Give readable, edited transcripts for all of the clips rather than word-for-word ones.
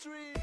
stream.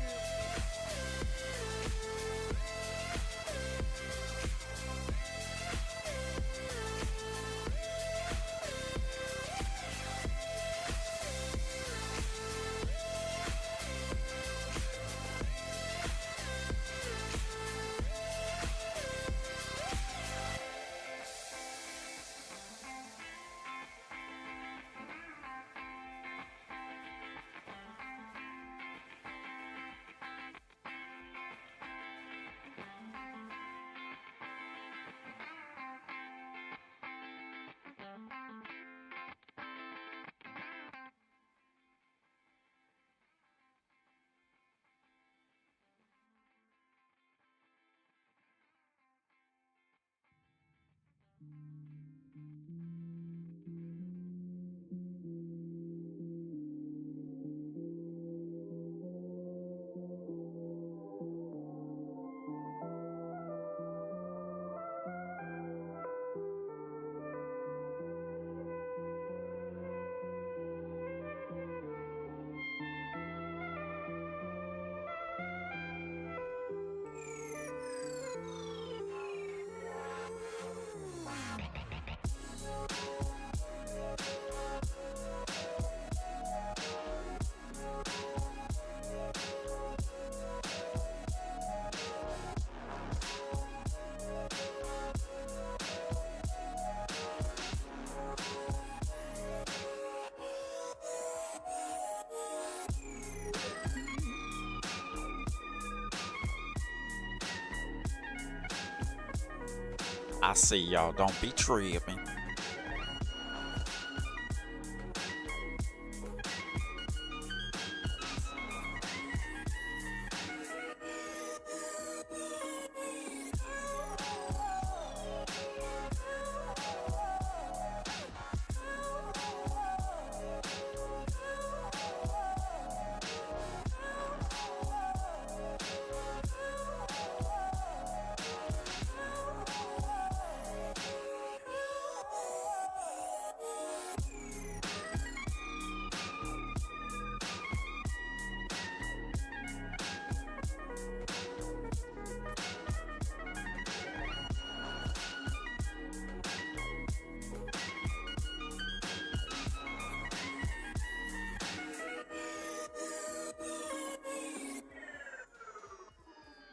I see y'all. Don't be tripping.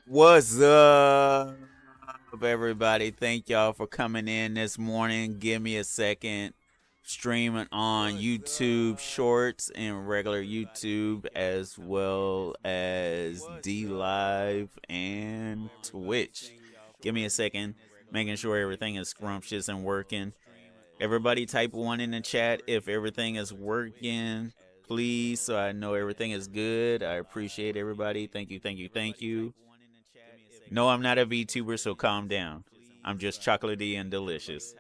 What's up, everybody? Thank y'all for coming in this morning. Give me a second. Streaming on YouTube Shorts and regular YouTube, as well as D Live and Twitch. Give me a second. Making sure everything is scrumptious and working. Everybody type 1 in the chat if everything is working, please, so I know everything is good. I appreciate everybody. Thank you, thank you, thank you. No, I'm not a VTuber, so calm down. I'm just chocolatey and delicious.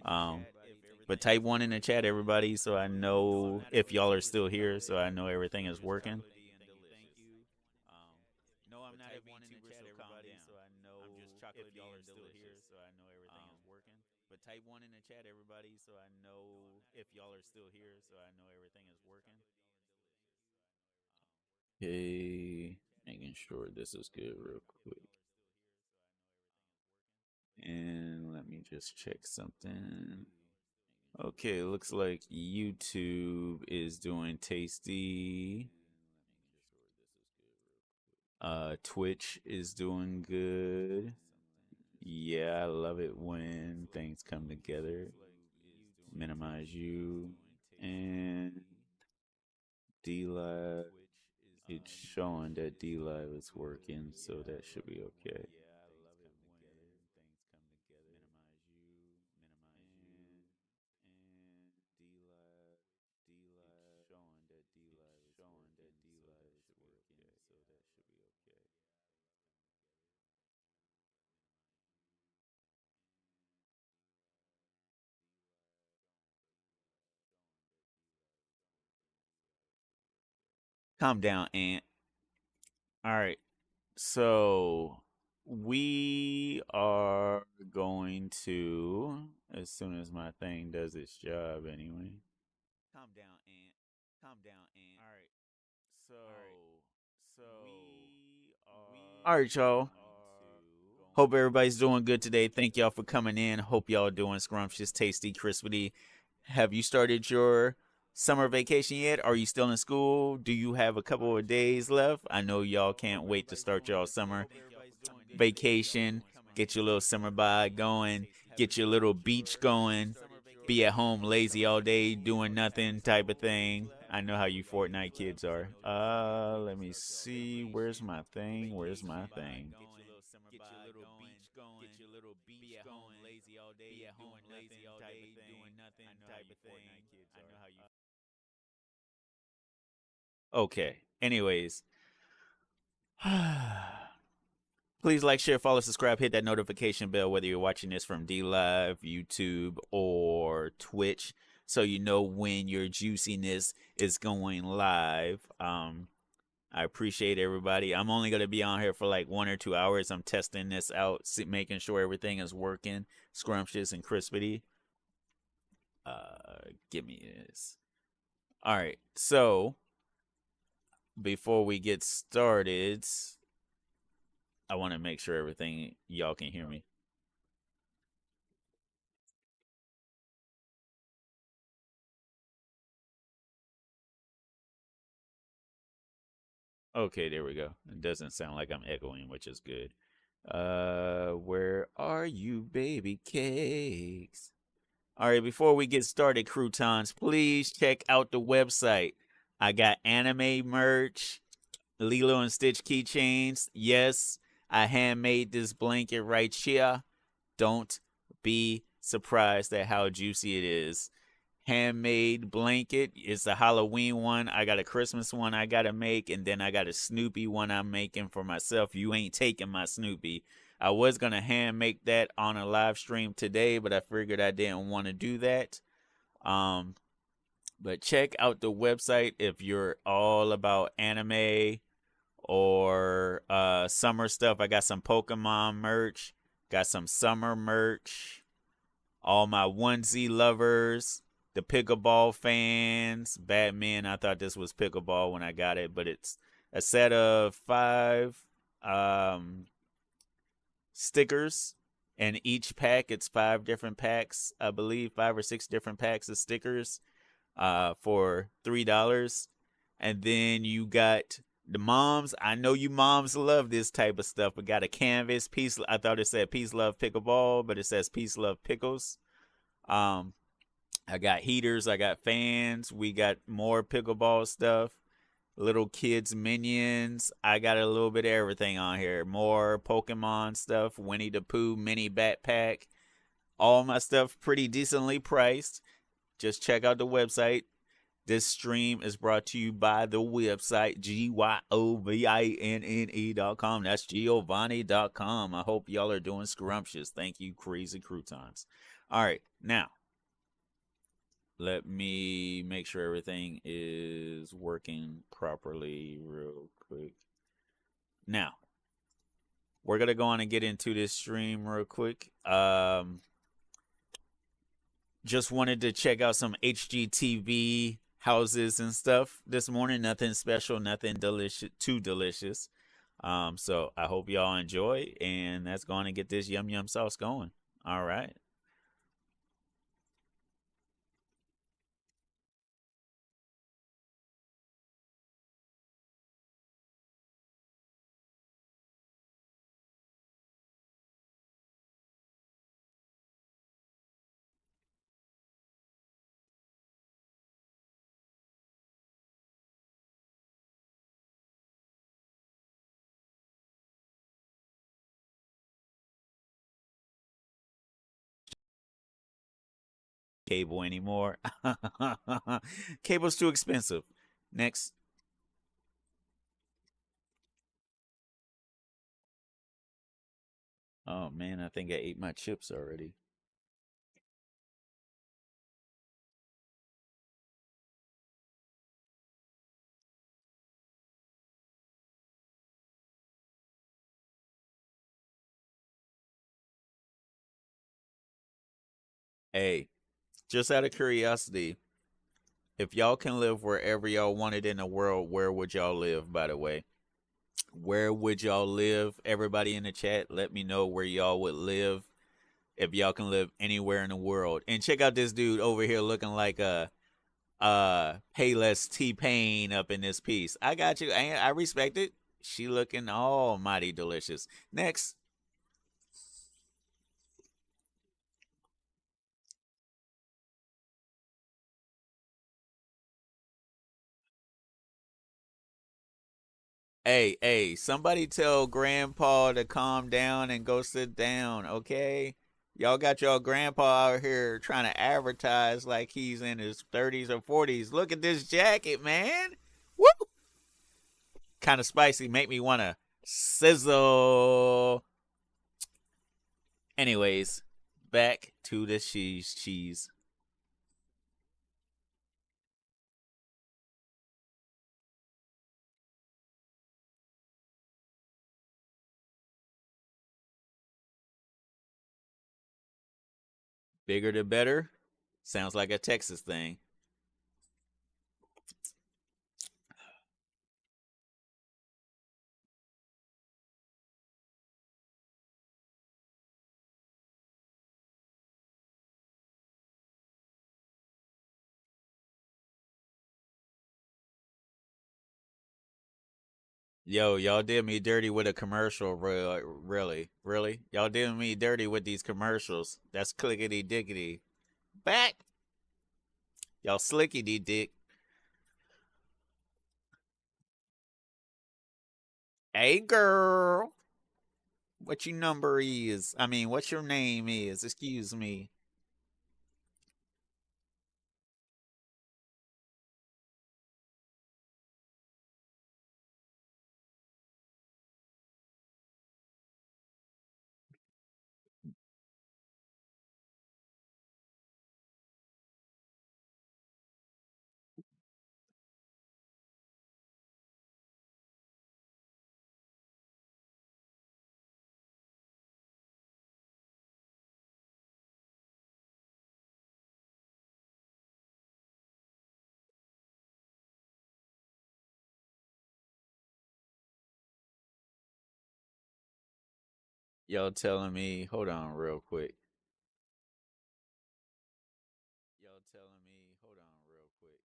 But type 1 in the chat, everybody, so I know if y'all are still here, so I know everything is working. No, I'm not a VTuber, so calm down. I'm just chocolatey and delicious, so I know everything is working. But type 1 in the chat, everybody, so I know if y'all are still here, so I know everything is working. Okay, making sure this is good real quick. And let me just check something. Okay, looks like YouTube is doing tasty. Twitch is doing good. Yeah, I love it when things come together. Minimize you. And D-Live. It's showing that D-Live is working, so that should be okay. Calm down, Aunt. All right. So we are going to, as soon as my thing does its job anyway. Calm down, Aunt. Calm down, Aunt. All right. All right, y'all. Hope everybody's doing good today. Thank y'all for coming in. Hope y'all doing scrumptious, tasty, crispy. Have you started your summer vacation yet? Are you still in school? Do you have a couple of days left? I know y'all can't wait to start y'all summer vacation. Get your little summer vibe going. Get your little beach going. Be at home lazy all day doing nothing type of thing. I know how you Fortnite kids are. Let me see. Where's my thing? Where's my thing? Get your little beach going. Get your little beach going. Lazy all day. Be at home lazy all day doing nothing type of thing. I know how you. Okay. Anyways. Please like, share, follow, subscribe, hit that notification bell whether you're watching this from D Live, YouTube, or Twitch, so you know when your juiciness is going live. I appreciate everybody. I'm only going to be on here for like 1 or 2 hours. I'm testing this out, making sure everything is working, scrumptious and crispy. Give me this. All right, so before we get started, I want to make sure everything y'all can hear me. Okay, there we go. It doesn't sound like I'm echoing, which is good. Where are you, baby cakes? All right, before we get started, croutons, please check out the website. I got anime merch, Lilo and Stitch keychains. Yes, I handmade this blanket right here. Don't be surprised at how juicy it is. Handmade blanket. It's a Halloween one. I got a Christmas one I gotta make, and then I got a Snoopy one I'm making for myself. You ain't taking my Snoopy. I was gonna hand make that on a live stream today, but I figured I didn't want to do that. But check out the website if you're all about anime or summer stuff. I got some Pokemon merch, got some summer merch. All my onesie lovers, the pickleball fans, Batman. I thought this was pickleball when I got it, but it's a set of 5 stickers, and each pack it's 5 different packs. I believe 5 or 6 different packs of stickers for $3. And then you got the moms. I know you moms love this type of stuff. We got a canvas piece. I thought it said peace, love, pickleball, but it says peace, love, pickles. I got heaters. I got fans. We got more pickleball stuff. Little kids minions. I got a little bit of everything on here. More Pokemon stuff. Winnie the Pooh mini backpack. All my stuff pretty decently priced. Just check out the website. This stream is brought to you by the website GYOVINNE.com. That's Giovanni.com. I hope y'all are doing scrumptious. Thank you, crazy croutons. All right, now let me make sure everything is working properly real quick. Now, we're going to go on and get into this stream real quick. Just wanted to check out some HGTV houses and stuff this morning. Nothing special, nothing delicious, too delicious. So I hope y'all enjoy, and that's going to get this yum yum sauce going. All right. Cable anymore. Cable's too expensive. Next. Oh man, I think I ate my chips already. Hey, just out of curiosity, if y'all can live wherever y'all wanted in the world, where would y'all live, by the way? Where would y'all live? Everybody in the chat, let me know where y'all would live if y'all can live anywhere in the world. And check out this dude over here looking like a Payless T-Pain up in this piece. I got you. I respect it. She looking almighty delicious. Next. Hey, somebody tell grandpa to calm down and go sit down, okay? Y'all got y'all grandpa out here trying to advertise like he's in his 30s or 40s. Look at this jacket, man. Woo! Kind of spicy. Make me want to sizzle. Anyways, back to the cheese. Bigger the better. Sounds like a Texas thing. Yo, y'all did me dirty with a commercial, really. Y'all did me dirty with these commercials. That's clickety dickety. Back. Y'all slickety dick. Hey, girl. What your number is? I mean, what your name is? Excuse me. Y'all telling me, hold on real quick. Y'all telling me, hold on real quick.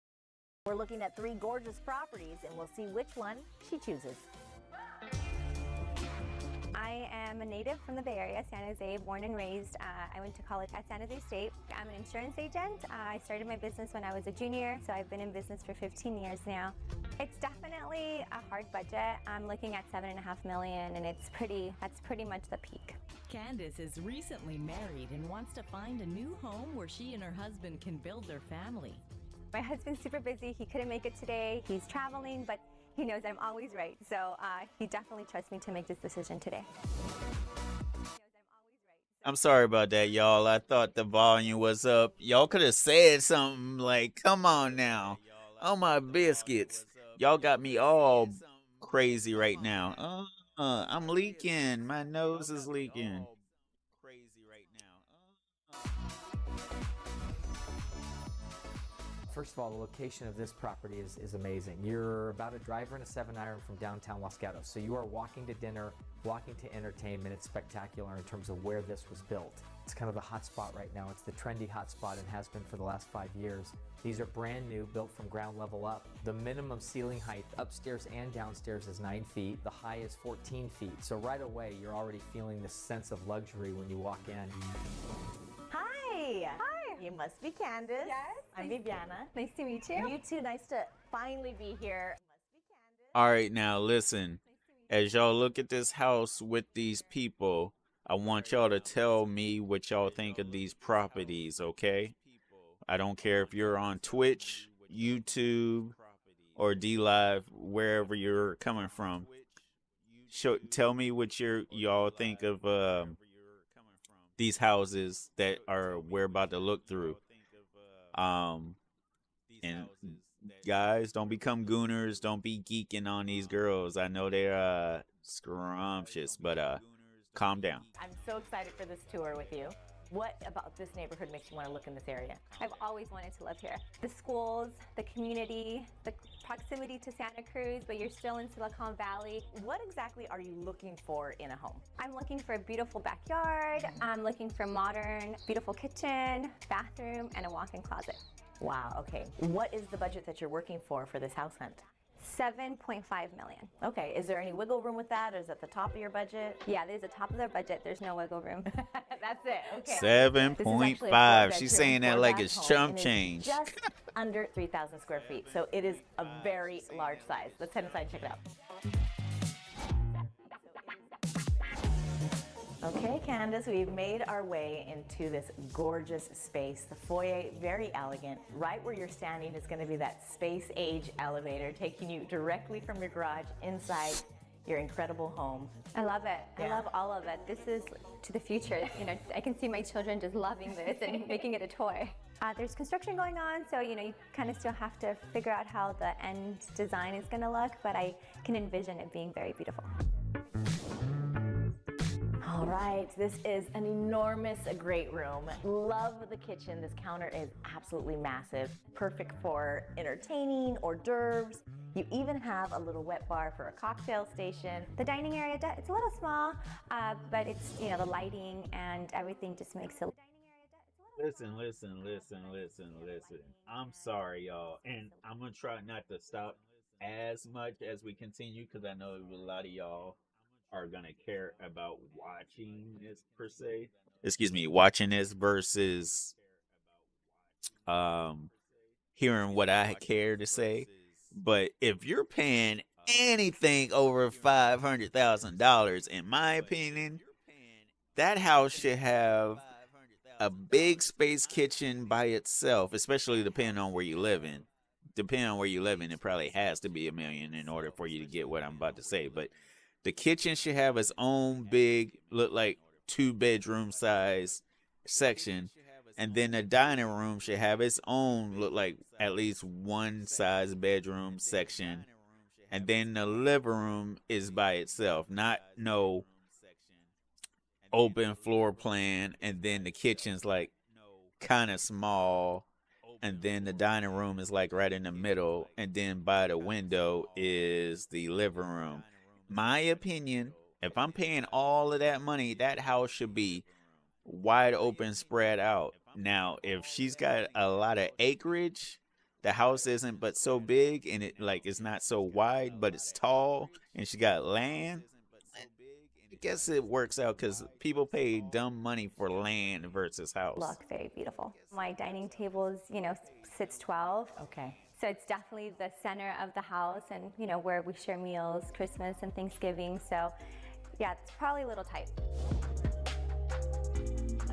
We're looking at 3 gorgeous properties, and we'll see which one she chooses. I am a native from the Bay Area, San Jose, born and raised. I went to college at San Jose State. I'm an insurance agent. I started my business when I was a junior, so I've been in business for 15 years now. It's definitely a hard budget. I'm looking at $7.5 million, and that's pretty much the peak. Candace is recently married and wants to find a new home where she and her husband can build their family. My husband's super busy. He couldn't make it today. He's traveling, but he knows I'm always right. So he definitely trusts me to make this decision today. I'm sorry about that, y'all. I thought the volume was up. Y'all could have said something like, come on now. Oh, my biscuits. Y'all got me all crazy right now. I'm leaking. My nose is leaking. First of all, the location of this property is amazing. You're about a driver and a 7-iron from downtown Los Gatos. So you are walking to dinner, walking to entertainment. It's spectacular in terms of where this was built. It's kind of the hot spot right now. It's the trendy hot spot and has been for the last 5 years. These are brand new, built from ground level up. The minimum ceiling height upstairs and downstairs is 9 feet. The high is 14 feet. So right away, you're already feeling this sense of luxury when you walk in. Hi. Hi. You must be Candace. Yes. I'm Viviana. Nice to meet you. You too. Nice to finally be here. All right, now listen. As y'all look at this house with these people, I want y'all to tell me what y'all think of these properties, okay? I don't care if you're on Twitch, YouTube, or D Live, wherever you're coming from. Tell me what y'all think of these houses that we're about to look through. And guys, don't become gooners. Don't be geeking on these girls. I know they're scrumptious, but calm down. I'm so excited for this tour with you. What about this neighborhood makes you want to look in this area? I've always wanted to live here. The schools, the community, the proximity to Santa Cruz, but you're still in Silicon Valley. What exactly are you looking for in a home? I'm looking for a beautiful backyard. I'm looking for modern, beautiful kitchen, bathroom, and a walk-in closet. Wow, okay. What is the budget that you're working for this house hunt? $7.5 million. Okay, is there any wiggle room with that, or is that the top of your budget? Yeah, there's the top of their budget. There's no wiggle room. That's it, okay. 7.5. She's saying that like it's chump and change. Just under 3,000 square feet, so it is a very large size. Let's head inside and check it out. Okay, Candace, we've made our way into this gorgeous space. The foyer, very elegant. Right where you're standing is going to be that space-age elevator taking you directly from your garage inside your incredible home. I love it. Yeah. I love all of it. This is to the future. You know, I can see my children just loving this and making it a toy. There's construction going on, so you kind of still have to figure out how the end design is going to look, but I can envision it being very beautiful. All right, this is an enormous, great room. Love the kitchen. This counter is absolutely massive. Perfect for entertaining, hors d'oeuvres. You even have a little wet bar for a cocktail station. The dining area, it's a little small, but it's, the lighting and everything just makes it. Listen. I'm sorry, y'all. And I'm going to try not to stop as much as we continue because I know a lot of y'all are going to care about watching this per se. Excuse me, watching this versus hearing what I care to say. But if you're paying anything over $500,000, in my opinion, that house should have a big space kitchen by itself, especially depending on where you live in. Depending on where you live in, it probably has to be $1 million in order for you to get what I'm about to say. But the kitchen should have its own big, look like 2-bedroom size section. And then the dining room should have its own, look like at least 1 size bedroom section. And then the living room is by itself, not no open floor plan. And then the kitchen's like kind of small. And then the dining room is like right in the middle. And then by the window is the living room. My opinion, if I'm paying all of that money, that house should be wide open, spread out. Now, if she's got a lot of acreage, the house isn't but so big and it's not so wide, but it's tall and she got land, I guess it works out because people pay dumb money for land versus house. Look very beautiful. My dining table is, sits 12. Okay. So it's definitely the center of the house and, where we share meals, Christmas and Thanksgiving. So yeah, it's probably a little tight.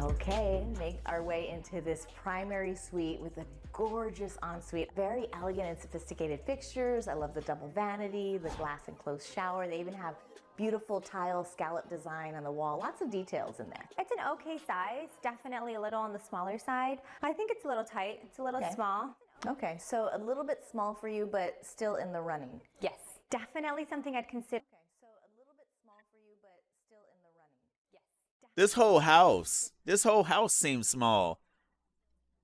Okay, make our way into this primary suite with a gorgeous ensuite. Very elegant and sophisticated fixtures. I love the double vanity, the glass enclosed shower. They even have beautiful tile scallop design on the wall. Lots of details in there. It's an okay size, definitely a little on the smaller side. I think it's a little tight. It's a little small. Okay, so a little bit small for you, but still in the running. Yes, definitely something I'd consider. Okay, so a little bit small for you, but still in the running. Yes. This whole house seems small.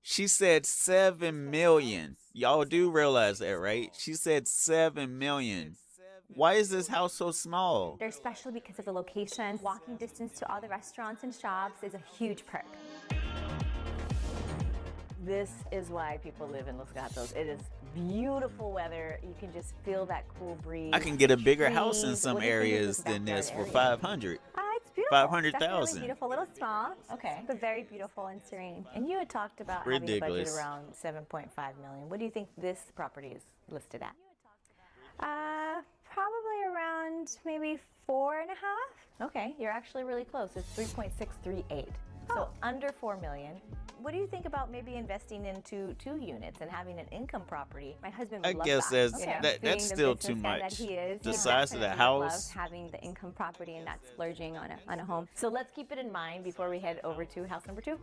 She said $7 million. Y'all do realize that, right? She said $7 million. Why is this house so small? They're special because of the location. Walking distance to all the restaurants and shops is a huge perk. This is why people live in Los Gatos. It is beautiful weather. You can just feel that cool breeze. I can get a bigger house in Trees. some What do you think of areas than backyard this for area? 500. $500. It's beautiful. 500,000. Definitely beautiful, a little small. Okay. But very beautiful and serene. And you had talked about having a budget Ridiculous. around $7.5 million. What do you think this property is listed at? Probably around maybe 4.5. Okay, you're actually really close. It's 3.638. So under $4 million. What do you think about maybe investing into 2 units and having an income property? My husband I would love guess that. that's Being the still too businessman that much. he is, The he size of the definitely house. loves having the income property, and that's splurging on a home. So let's keep it in mind before we head over to house number 2.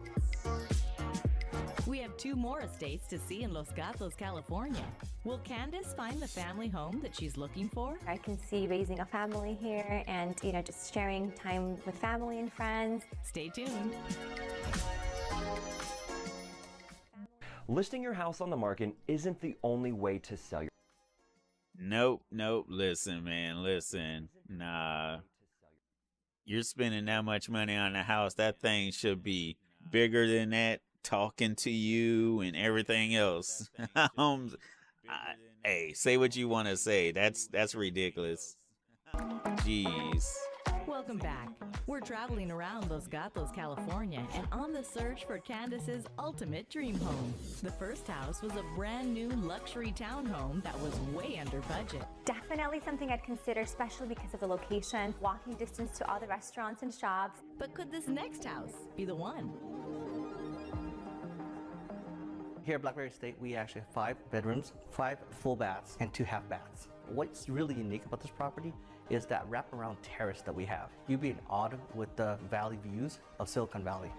We have 2 more estates to see in Los Gatos, California. Will Candace find the family home that she's looking for? I can see raising a family here and, just sharing time with family and friends. Stay tuned. listing your house on the market isn't the only way to sell your Nope, nope. Listen, man, listen. Nah, you're spending that much money on a house. That thing should be bigger than that, talking to you and everything else. Hey, say what you want to say. That's ridiculous. Jeez. Welcome back. We're traveling around Los Gatos, California, and on the search for Candace's ultimate dream home. The first house was a brand new luxury townhome that was way under budget. Definitely something I'd consider, especially because of the location, walking distance to all the restaurants and shops. But could this next house be the one? Here at Blackberry Estate, we actually have 5 bedrooms, 5 full baths, and 2 half baths. What's really unique about this property is that wraparound terrace that we have. You'd be in awe with the valley views of Silicon Valley.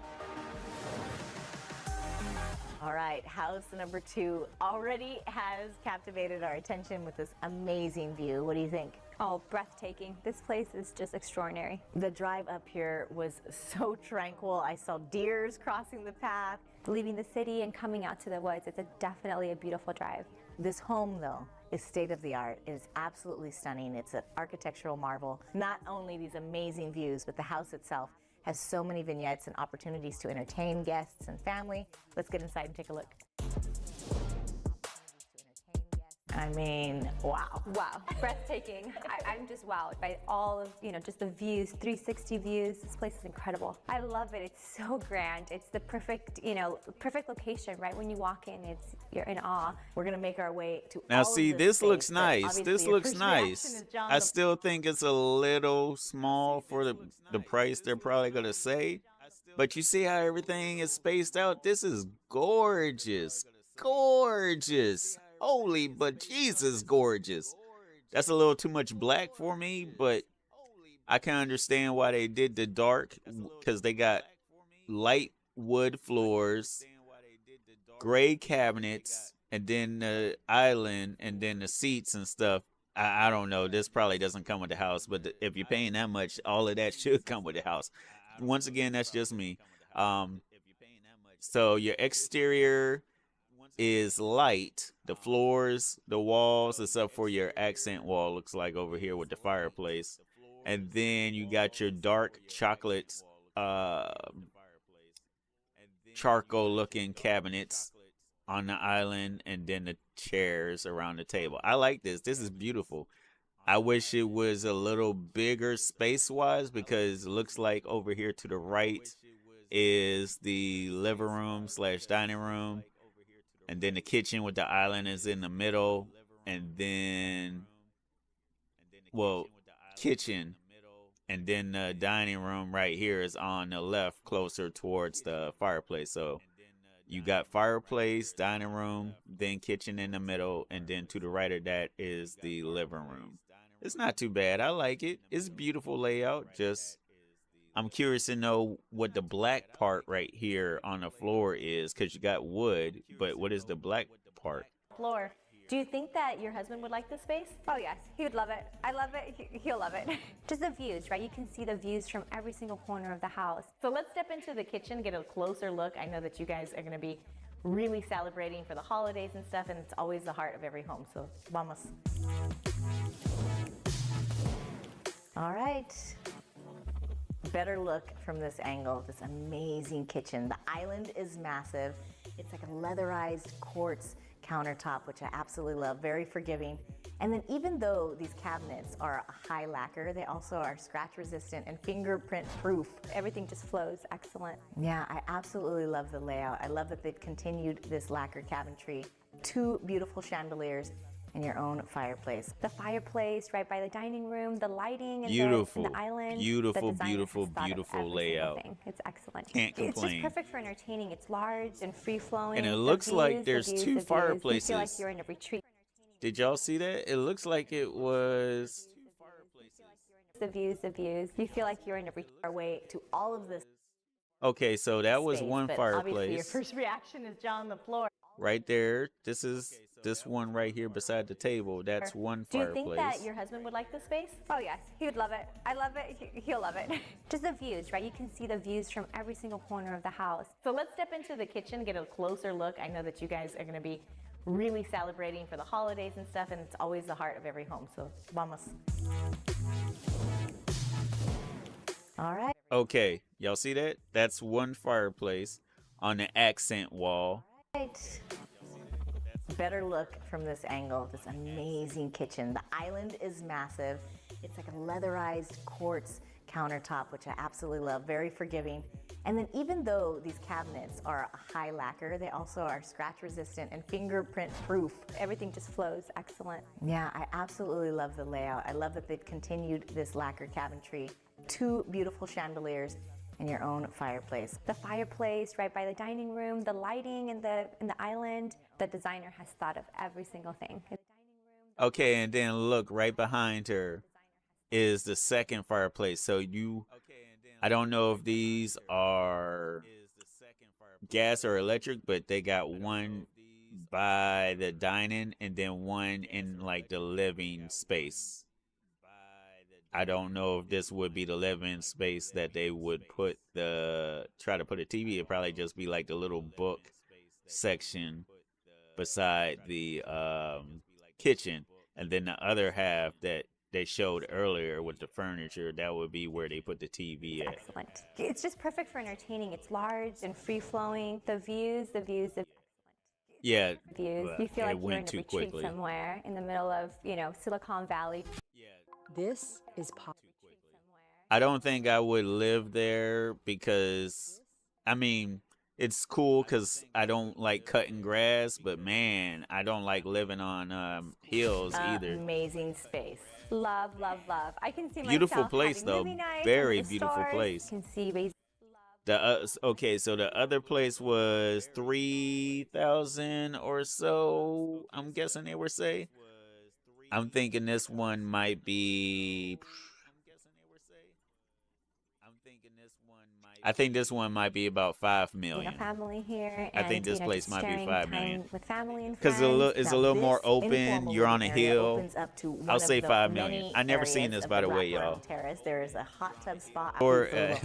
All right, house number 2 already has captivated our attention with this amazing view. What do you think? Oh, breathtaking. This place is just extraordinary. The drive up here was so tranquil. I saw deers crossing the path. Leaving the city and coming out to the woods, it's definitely a beautiful drive. This home, though, is state of the art. It is absolutely stunning. It's an architectural marvel. Not only these amazing views, but the house itself has so many vignettes and opportunities to entertain guests and family. Let's get inside and take a look. I mean, wow. Wow, breathtaking. I'm just wowed by all of, just the views, 360 views. This place is incredible. I love it. It's so grand. It's the perfect, perfect location. Right when you walk in, you're in awe. We're gonna make our way to Now, all see, of this space, looks but nice. obviously This your looks first reaction nice. is, John, I still think it's a little small for the price they're probably going to say. But you see how everything is spaced out? This is gorgeous. Gorgeous. Holy but Jesus, gorgeous. That's a little too much black for me, but I can understand why they did the dark, because they got light wood floors, gray cabinets, and then the island, and then the seats and stuff. I don't know. This probably doesn't come with the house, but if you're paying that much, all of that should come with the house. Once again, that's just me. So your exterior is light. The floors, the walls, except for your accent wall, looks like over here with the fireplace. And then you got your dark chocolate charcoal looking cabinets on the island, and then the chairs around the table. I like this. This is beautiful. I wish it was a little bigger space-wise, because it looks like over here to the right is the living room / dining room. And then the kitchen with the island is in the middle. And then, kitchen. And then the dining room right here is on the left, closer towards the fireplace. So you got fireplace, dining room, then kitchen in the middle. And then to the right of that is the living room. It's not too bad. I like it. It's a beautiful layout. Just, I'm curious to know what the black part right here on the floor is, because you got wood, but what is the black part? Floor. Do you think that your husband would like this space? Oh yes, he would love it. I love it. He'll love it. Just the views, right? You can see the views from every single corner of the house. So let's step into the kitchen, get a closer look. I know that you guys are going to be really celebrating for the holidays and stuff, and it's always the heart of every home. So vamos. All right. Better look from this angle, this amazing kitchen. The island is massive. It's like a leatherized quartz countertop, which I absolutely love, very forgiving. And then even though these cabinets are a high lacquer, they also are scratch resistant and fingerprint proof. Everything just flows excellent. Yeah, I absolutely love the layout. I love that they've continued this lacquer cabinetry. 2 beautiful chandeliers and your own fireplace. The fireplace right by the dining room, the lighting, and Beautiful. the island. Beautiful, The designer beautiful, has thought of beautiful every single layout. thing. It's excellent. Can't It's complain. just perfect for entertaining. It's large and free flowing. And it The looks like views, there's the views, 2 the views. fireplaces. You feel like you're in a retreat. Did y'all see that? It looks like it was... The views, the views. You feel like you're in a retreat. Our way to all of this Okay, so that was space, one but obviously your fireplace. first reaction is John, the floor. right there. This one right here beside the table. That's one Do you fireplace. think that your husband would like this space? Oh yes, he would love it. I love it. He'll love it. Just the views, right? You can see the views from every single corner of the house. So let's step into the kitchen, get a closer look. I know that you guys are going to be really celebrating for the holidays and stuff, and it's always the heart of every home. So vamos. All right. Okay, y'all see that? That's one fireplace on the accent wall. Right. Better look from this angle, this amazing kitchen. The island is massive. It's like a leatherized quartz countertop, which I absolutely love, very forgiving. And then even though these cabinets are a high lacquer, they also are scratch resistant and fingerprint proof. Everything just flows excellent. Yeah, I absolutely love the layout. I love that they've continued this lacquer cabinetry. 2 beautiful chandeliers and your own fireplace. The fireplace right by the dining room, the lighting in the island. The designer has thought of every single thing. Okay, and then look right behind her is the second fireplace. So I don't know if these are gas or electric, but they got one by the dining and then one in like the living space. I don't know if this would be the living space that they would try to put a TV. It'd probably just be like the little book section beside the kitchen, and then the other half that they showed earlier with the furniture, that would be where they put the TV at. Excellent. It's just perfect for entertaining. It's large and free-flowing. The views. Yeah, views. You feel like you're in a retreat quickly. somewhere in the middle of, Silicon Valley. This is pop. I don't think I would live there because, I mean, it's cool because I don't like cutting grass, but man, I don't like living on hills either. Amazing space. Love, love, love. I can see Beautiful myself place having though, movie nights very under the beautiful stars. place. You can see Okay, so the other place was 3,000 or so. I'm guessing they were say. I'm thinking this one might be. I think this one might be about 5 million. family here. I think this place just might be sharing 5 time million. with family and Because friends. it's a little more open. You're on a hill. I'll say 5 million. I never seen this, by the way, y'all. Terrace. There is a hot tub spot. Or a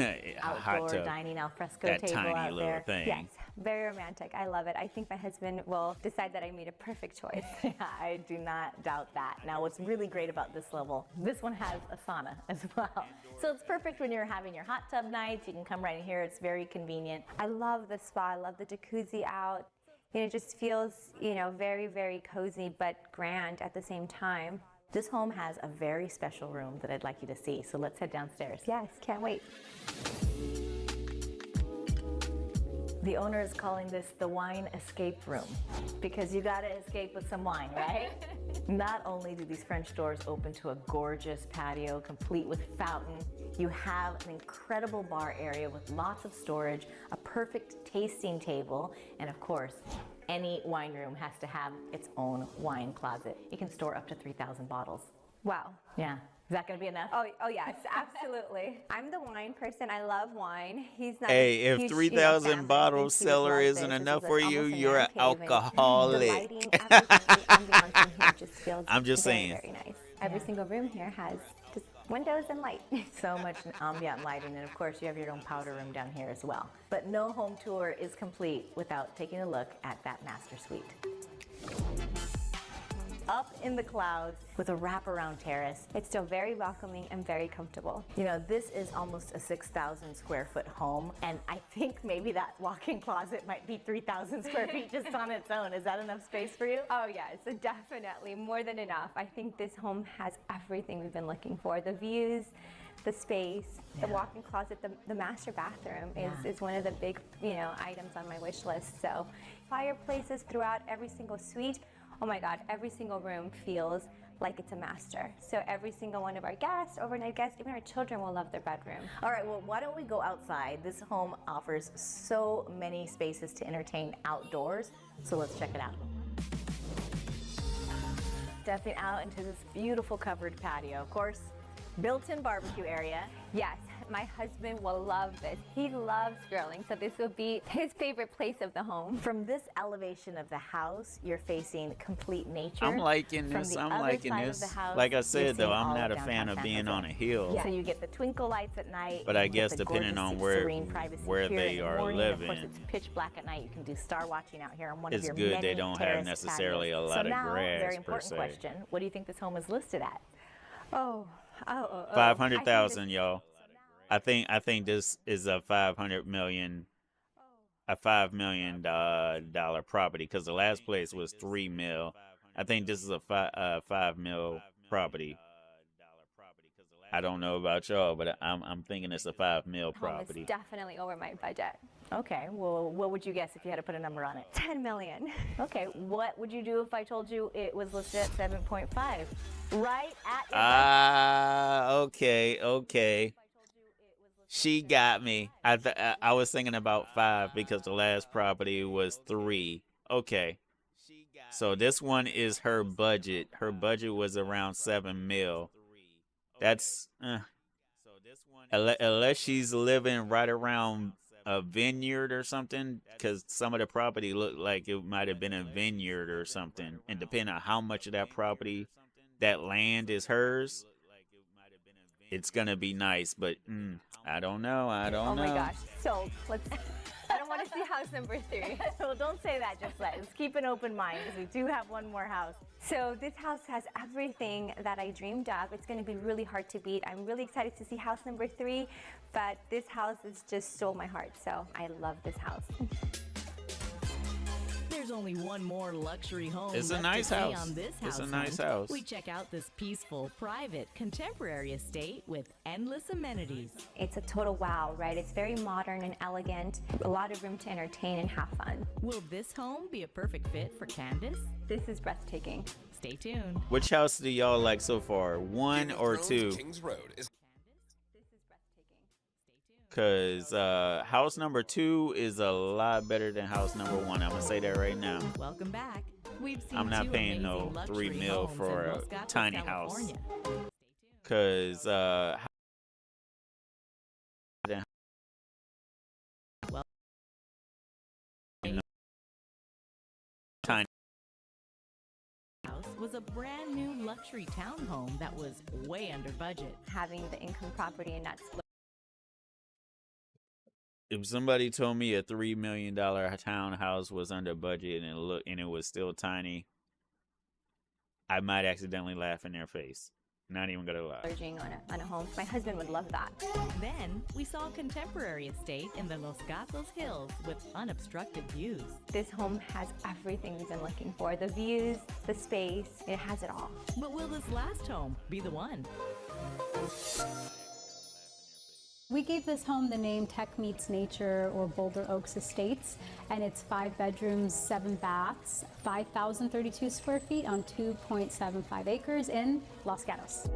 hot outdoor tub. dining alfresco That table tiny out little there. thing. Yes, very romantic. I love it. I think my husband will decide that I made a perfect choice. I do not doubt that. Now, what's really great about this level, this one has a sauna as well. So it's perfect when you're having your hot tub nights. You can come right in here. It's very convenient. I love the spa. I love the jacuzzi out. It just feels, very, very cozy but grand at the same time. This home has a very special room that I'd like you to see. So let's head downstairs. Yes, can't wait. The owner is calling this the wine escape room because you gotta escape with some wine, right? Not only do these French doors open to a gorgeous patio complete with fountain, you have an incredible bar area with lots of storage, a perfect tasting table, and of course, any wine room has to have its own wine closet. You can store up to 3,000 bottles. Wow. Yeah. Is that going to be enough? Oh yes, absolutely. I'm the wine person. I love wine. He's not. Hey, a if huge, 3,000 fan, bottle but he cellar loves isn't this. enough This for is you, almost an you're an man cave, and alcoholic. The lighting, everything, the ambiance in here just feels I'm just very, saying. very nice. Every single room here has just windows and light. So much ambient lighting, and of course you have your own powder room down here as well. But no home tour is complete without taking a look at that master suite. Up in the clouds with a wraparound terrace. It's still very welcoming and very comfortable. This is almost a 6,000 square foot home, and I think maybe that walk-in closet might be 3,000 square feet just on its own. Is that enough space for you? Oh yes, definitely more than enough. I think this home has everything we've been looking for. The views, the space, the walk-in closet, the master bathroom is one of the big, items on my wish list. So fireplaces throughout every single suite. Oh my God, every single room feels like it's a master. So every single one of our guests, overnight guests, even our children will love their bedroom. All right, well, why don't we go outside? This home offers so many spaces to entertain outdoors, so let's check it out. Stepping out into this beautiful covered patio. Of course, built-in barbecue area. Yes, My husband will love this. He loves grilling, so this will be his favorite place of the home. From this elevation of the house, you're facing complete nature. I'm liking From this. the I'm other liking side this. of the house, Like I you're said, though, seeing I'm all not of a fan downtown of San being Jose. on a hill. So you get the twinkle lights at night. But I you get guess the depending gorgeous, on where serene privacy here they in the are morning. Of course, living, it's pitch black at night. You can do star watching out here on one it's of your good many they don't have terraced necessarily patios. a lot so of now, grass very per important se. question. What do you think this home is listed at? Oh. 500,000, y'all. I think this is a $5 million dollar property because the last place was $3 million. I think this is a $5 million property. I don't know about y'all, but I'm thinking it's a $5 million Home property. is definitely over my budget. Okay, well, what would you guess if you had to put a number on it? 10 million. Okay, what would you do if I told you it was listed at 7.5? Right at your Okay. She got me. I was thinking about 5 because the last property was 3. Okay. So this one is her budget. Her budget was around 7 mil. That's unless she's living right around a vineyard or something, because some of the property looked like it might have been a vineyard or something. And depending on how much of that property, that land is hers, it's gonna be nice. But I don't know. Oh my gosh. So I don't want to see house number 3. Well, don't say that just yet. Let's keep an open mind because we do have one more house. So this house has everything that I dreamed of. It's going to be really hard to beat. I'm really excited to see house number 3, but this house has just stole my heart. So I love this house. There's only one more luxury home It's a left nice to see house. on this It's a house nice hunt. house. We check out this peaceful, private, contemporary estate with endless amenities. It's a total wow, right? It's very modern and elegant. A lot of room to entertain and have fun. Will this home be a perfect fit for Candace? This is breathtaking. Stay tuned. Which house do y'all like so far? 1 or 2? Kings Road is Because house number 2 is a lot better than house number 1. I'm going to say that right now. Welcome back. We've seen I'm not two paying no amazing luxury 3 mil homes for in a Los Gatos, tiny house. California. Because tiny. House was a brand new luxury townhome that was way under budget. Having the income property and not split. If somebody told me a $3 million townhouse was under budget and it was still tiny, I might accidentally laugh in their face. Not even gonna lie. Splurging on a home. My husband would love that. Then we saw a contemporary estate in the Los Gatos Hills with unobstructed views. This home has everything we've been looking for. The views, the space, it has it all. But will this last home be the one? We gave this home the name Tech Meets Nature or Boulder Oaks Estates, and it's 5 bedrooms, 7 baths, 5,032 square feet on 2.75 acres in Los Gatos.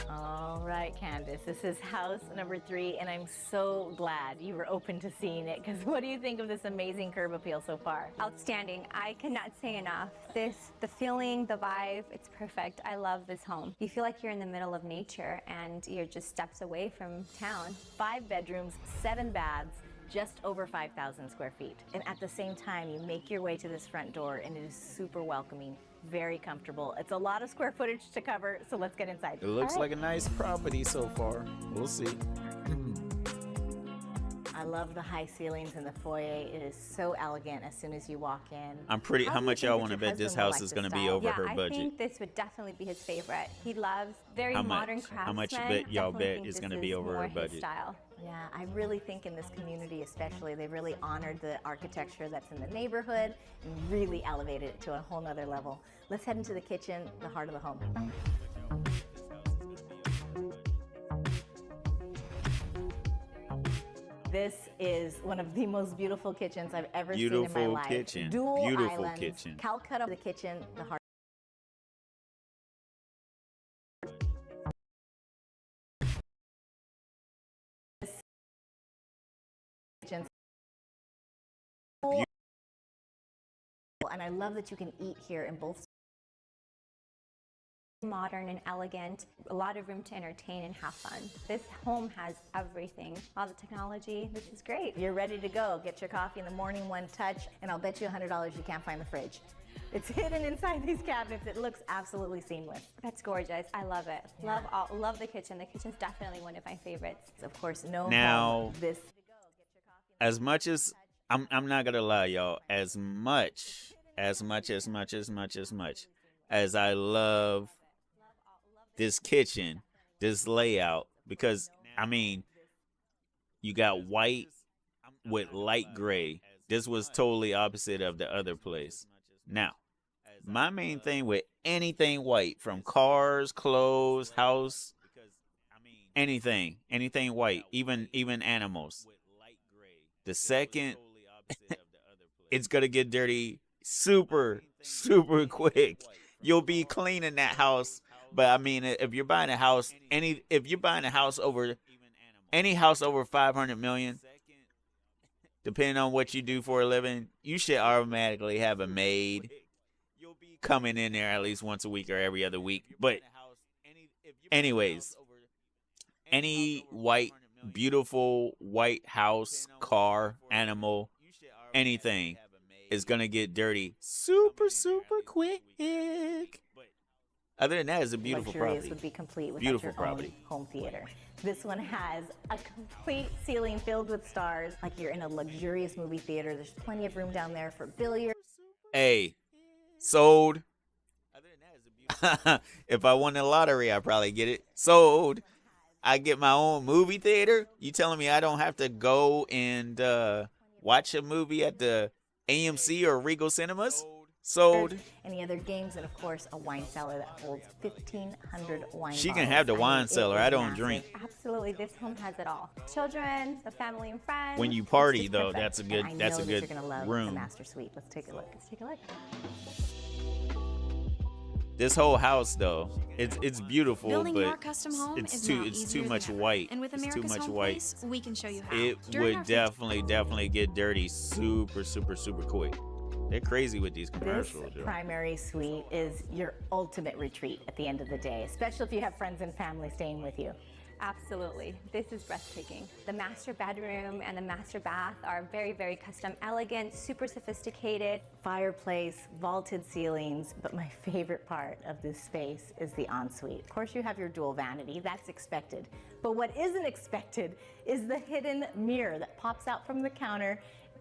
All right, Candace, this is house number 3, and I'm so glad you were open to seeing it, because what do you think of this amazing curb appeal so far? Outstanding. I cannot say enough. The feeling, the vibe, it's perfect. I love this home. You feel like you're in the middle of nature and you're just steps away from town. 5 bedrooms, 7 baths, just over 5,000 square feet. And at the same time, you make your way to this front door and it is super welcoming, very comfortable. It's a lot of square footage to cover, so let's get inside. It looks like a nice property so far. We'll see. I love the high ceilings in the foyer. It is so elegant as soon as you walk in. How much y'all want to bet this house is going to be over her I budget? think this would definitely be his favorite. He loves very How modern much? craftsmen. How much bet y'all Definitely bet think is this going to be over more her his budget? Style. Yeah, I really think in this community especially, they really honored the architecture that's in the neighborhood and really elevated it to a whole nother level. Let's head into the kitchen, the heart of the home. This is one of the most beautiful kitchens I've ever seen in my Beautiful life. kitchen. Dual Beautiful islands, kitchen. Calcutta, the kitchen, the heart. Kitchens. And I love that you can eat here in both Modern and elegant, a lot of room to entertain and have fun. This home has everything, all the technology. This is great. You're ready to go. Get your coffee in the morning, one touch, and I'll bet you $100 you can't find the fridge. It's hidden inside these cabinets. It looks absolutely seamless. That's gorgeous. I love it. Love the kitchen. The kitchen's definitely one of my favorites. Of course, no Now, home this. as much as I'm not gonna lie, y'all. As much as I love this kitchen, this layout, because I mean, you got white with light gray. This was totally opposite of the other place. Now, my main thing with anything white, from cars, clothes, house, anything white, even animals. The second it's gonna get dirty super quick. You'll be cleaning that house, but I mean, if you're buying a house, over any house over 500 million, depending on what you do for a living, you should automatically have a maid coming in there at least once a week or every other week. But anyways, any beautiful white house, car, animal, anything is going to get dirty super quick. Other than that, it's a beautiful Luxurious property. would be complete without Beautiful your property. own home theater. This one has a complete ceiling filled with stars, like you're in a luxurious movie theater. There's plenty of room down there for billiards. Hey, sold. If I won the lottery, I'd probably get it. Sold. I get my own movie theater. You telling me I don't have to go and watch a movie at the AMC or Regal Cinemas? Sold. Any other games, and of course a wine cellar that holds 1,500 wine She can bottles. have the I mean, wine it cellar. is I don't massive. drink. Absolutely, this home has it all. Children, the family and friends. When you It's party, just though, perfect. that's a And good I know that's a that good you're gonna love the room. master suite. Let's take a look. Let's take a look. This whole house, though, it's beautiful, Building your but custom home it's is too now it's easier too than much ever. white. And with It's too America's much Home white. Place, we can show you how. It During our would definitely get dirty super quick. They're crazy with these This commercials. yo. primary suite is your ultimate retreat at the end of the day, especially if you have friends and family staying with you. Absolutely. This is breathtaking. The master bedroom and the master bath are very, very custom, elegant, super sophisticated. Fireplace, vaulted ceilings, but my favorite part of this space is the ensuite. Of course, you have your dual vanity, that's expected. But what isn't expected is the hidden mirror that pops out from the counter,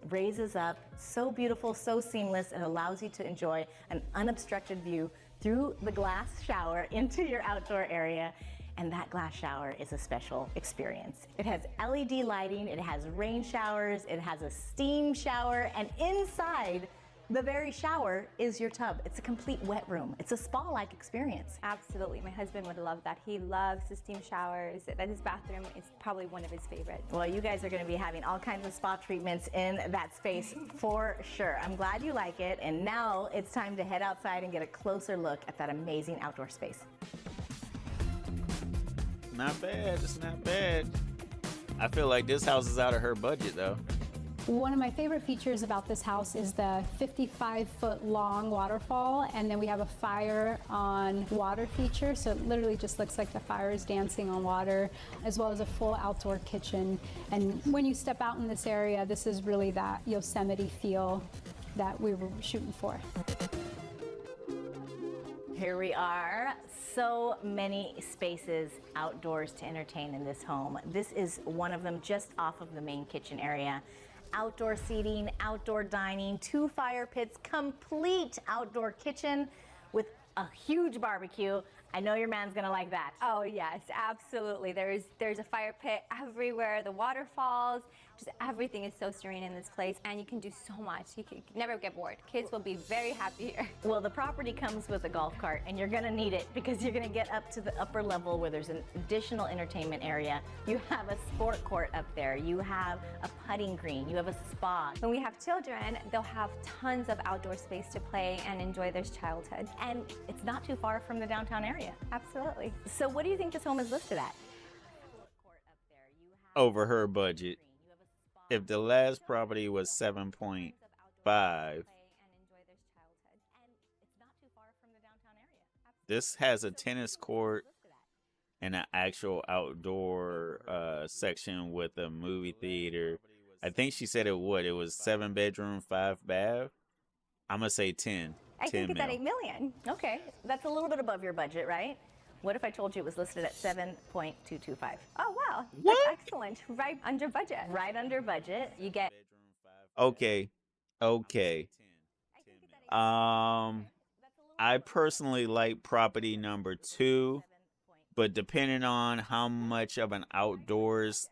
raises up, so beautiful, so seamless, and allows you to enjoy an unobstructed view through the glass shower into your outdoor area. And that glass shower is a special experience. It has LED lighting, it has rain showers, it has a steam shower, and inside the very shower is your tub. It's a complete wet room. It's a spa-like experience. Absolutely. My husband would love that. He loves the steam showers. That his bathroom is probably one of his favorites. Well, you guys are going to be having all kinds of spa treatments in that space for sure. I'm glad you like it. And now it's time to head outside and get a closer look at that amazing outdoor space. Not bad. It's not bad. I feel like this house is out of her budget, though. One of my favorite features about this house is the 55-foot long waterfall, and then we have a fire on water feature, so it literally just looks like the fire is dancing on water, as well as a full outdoor kitchen. And when you step out in this area, this is really that Yosemite feel that we were shooting for. Here we are. So many spaces outdoors to entertain in this home. This is one of them just off of the main kitchen area. Outdoor seating, outdoor dining, 2 fire pits, complete outdoor kitchen with a huge barbecue. I know your man's gonna like that. Oh yes, absolutely. There's a fire pit everywhere, the waterfalls, just everything is so serene in this place, and you can do so much. You can never get bored. Kids will be very happy here. Well, the property comes with a golf cart, and you're gonna need it because you're gonna get up to the upper level where there's an additional entertainment area. You have a sport court up there. You have a putting green. You have a spa. When we have children, they'll have tons of outdoor space to play and enjoy their childhood. And it's not too far from the downtown area. Absolutely. So what do you think this home is listed at? Over her budget. If the last property was 7.5, This has a tennis court and an actual outdoor section with a movie theater. I think she said it was 7 bedroom, 5 bath. I'm gonna say 10. I 10 think it's at mil. 8 million. Okay, that's a little bit above your budget, right? What if I told you it was listed at 7.225? Oh, wow. What? That's excellent. Right under budget. Right under budget. You get Okay. I personally like property number 2, but depending on how much of an outdoorsy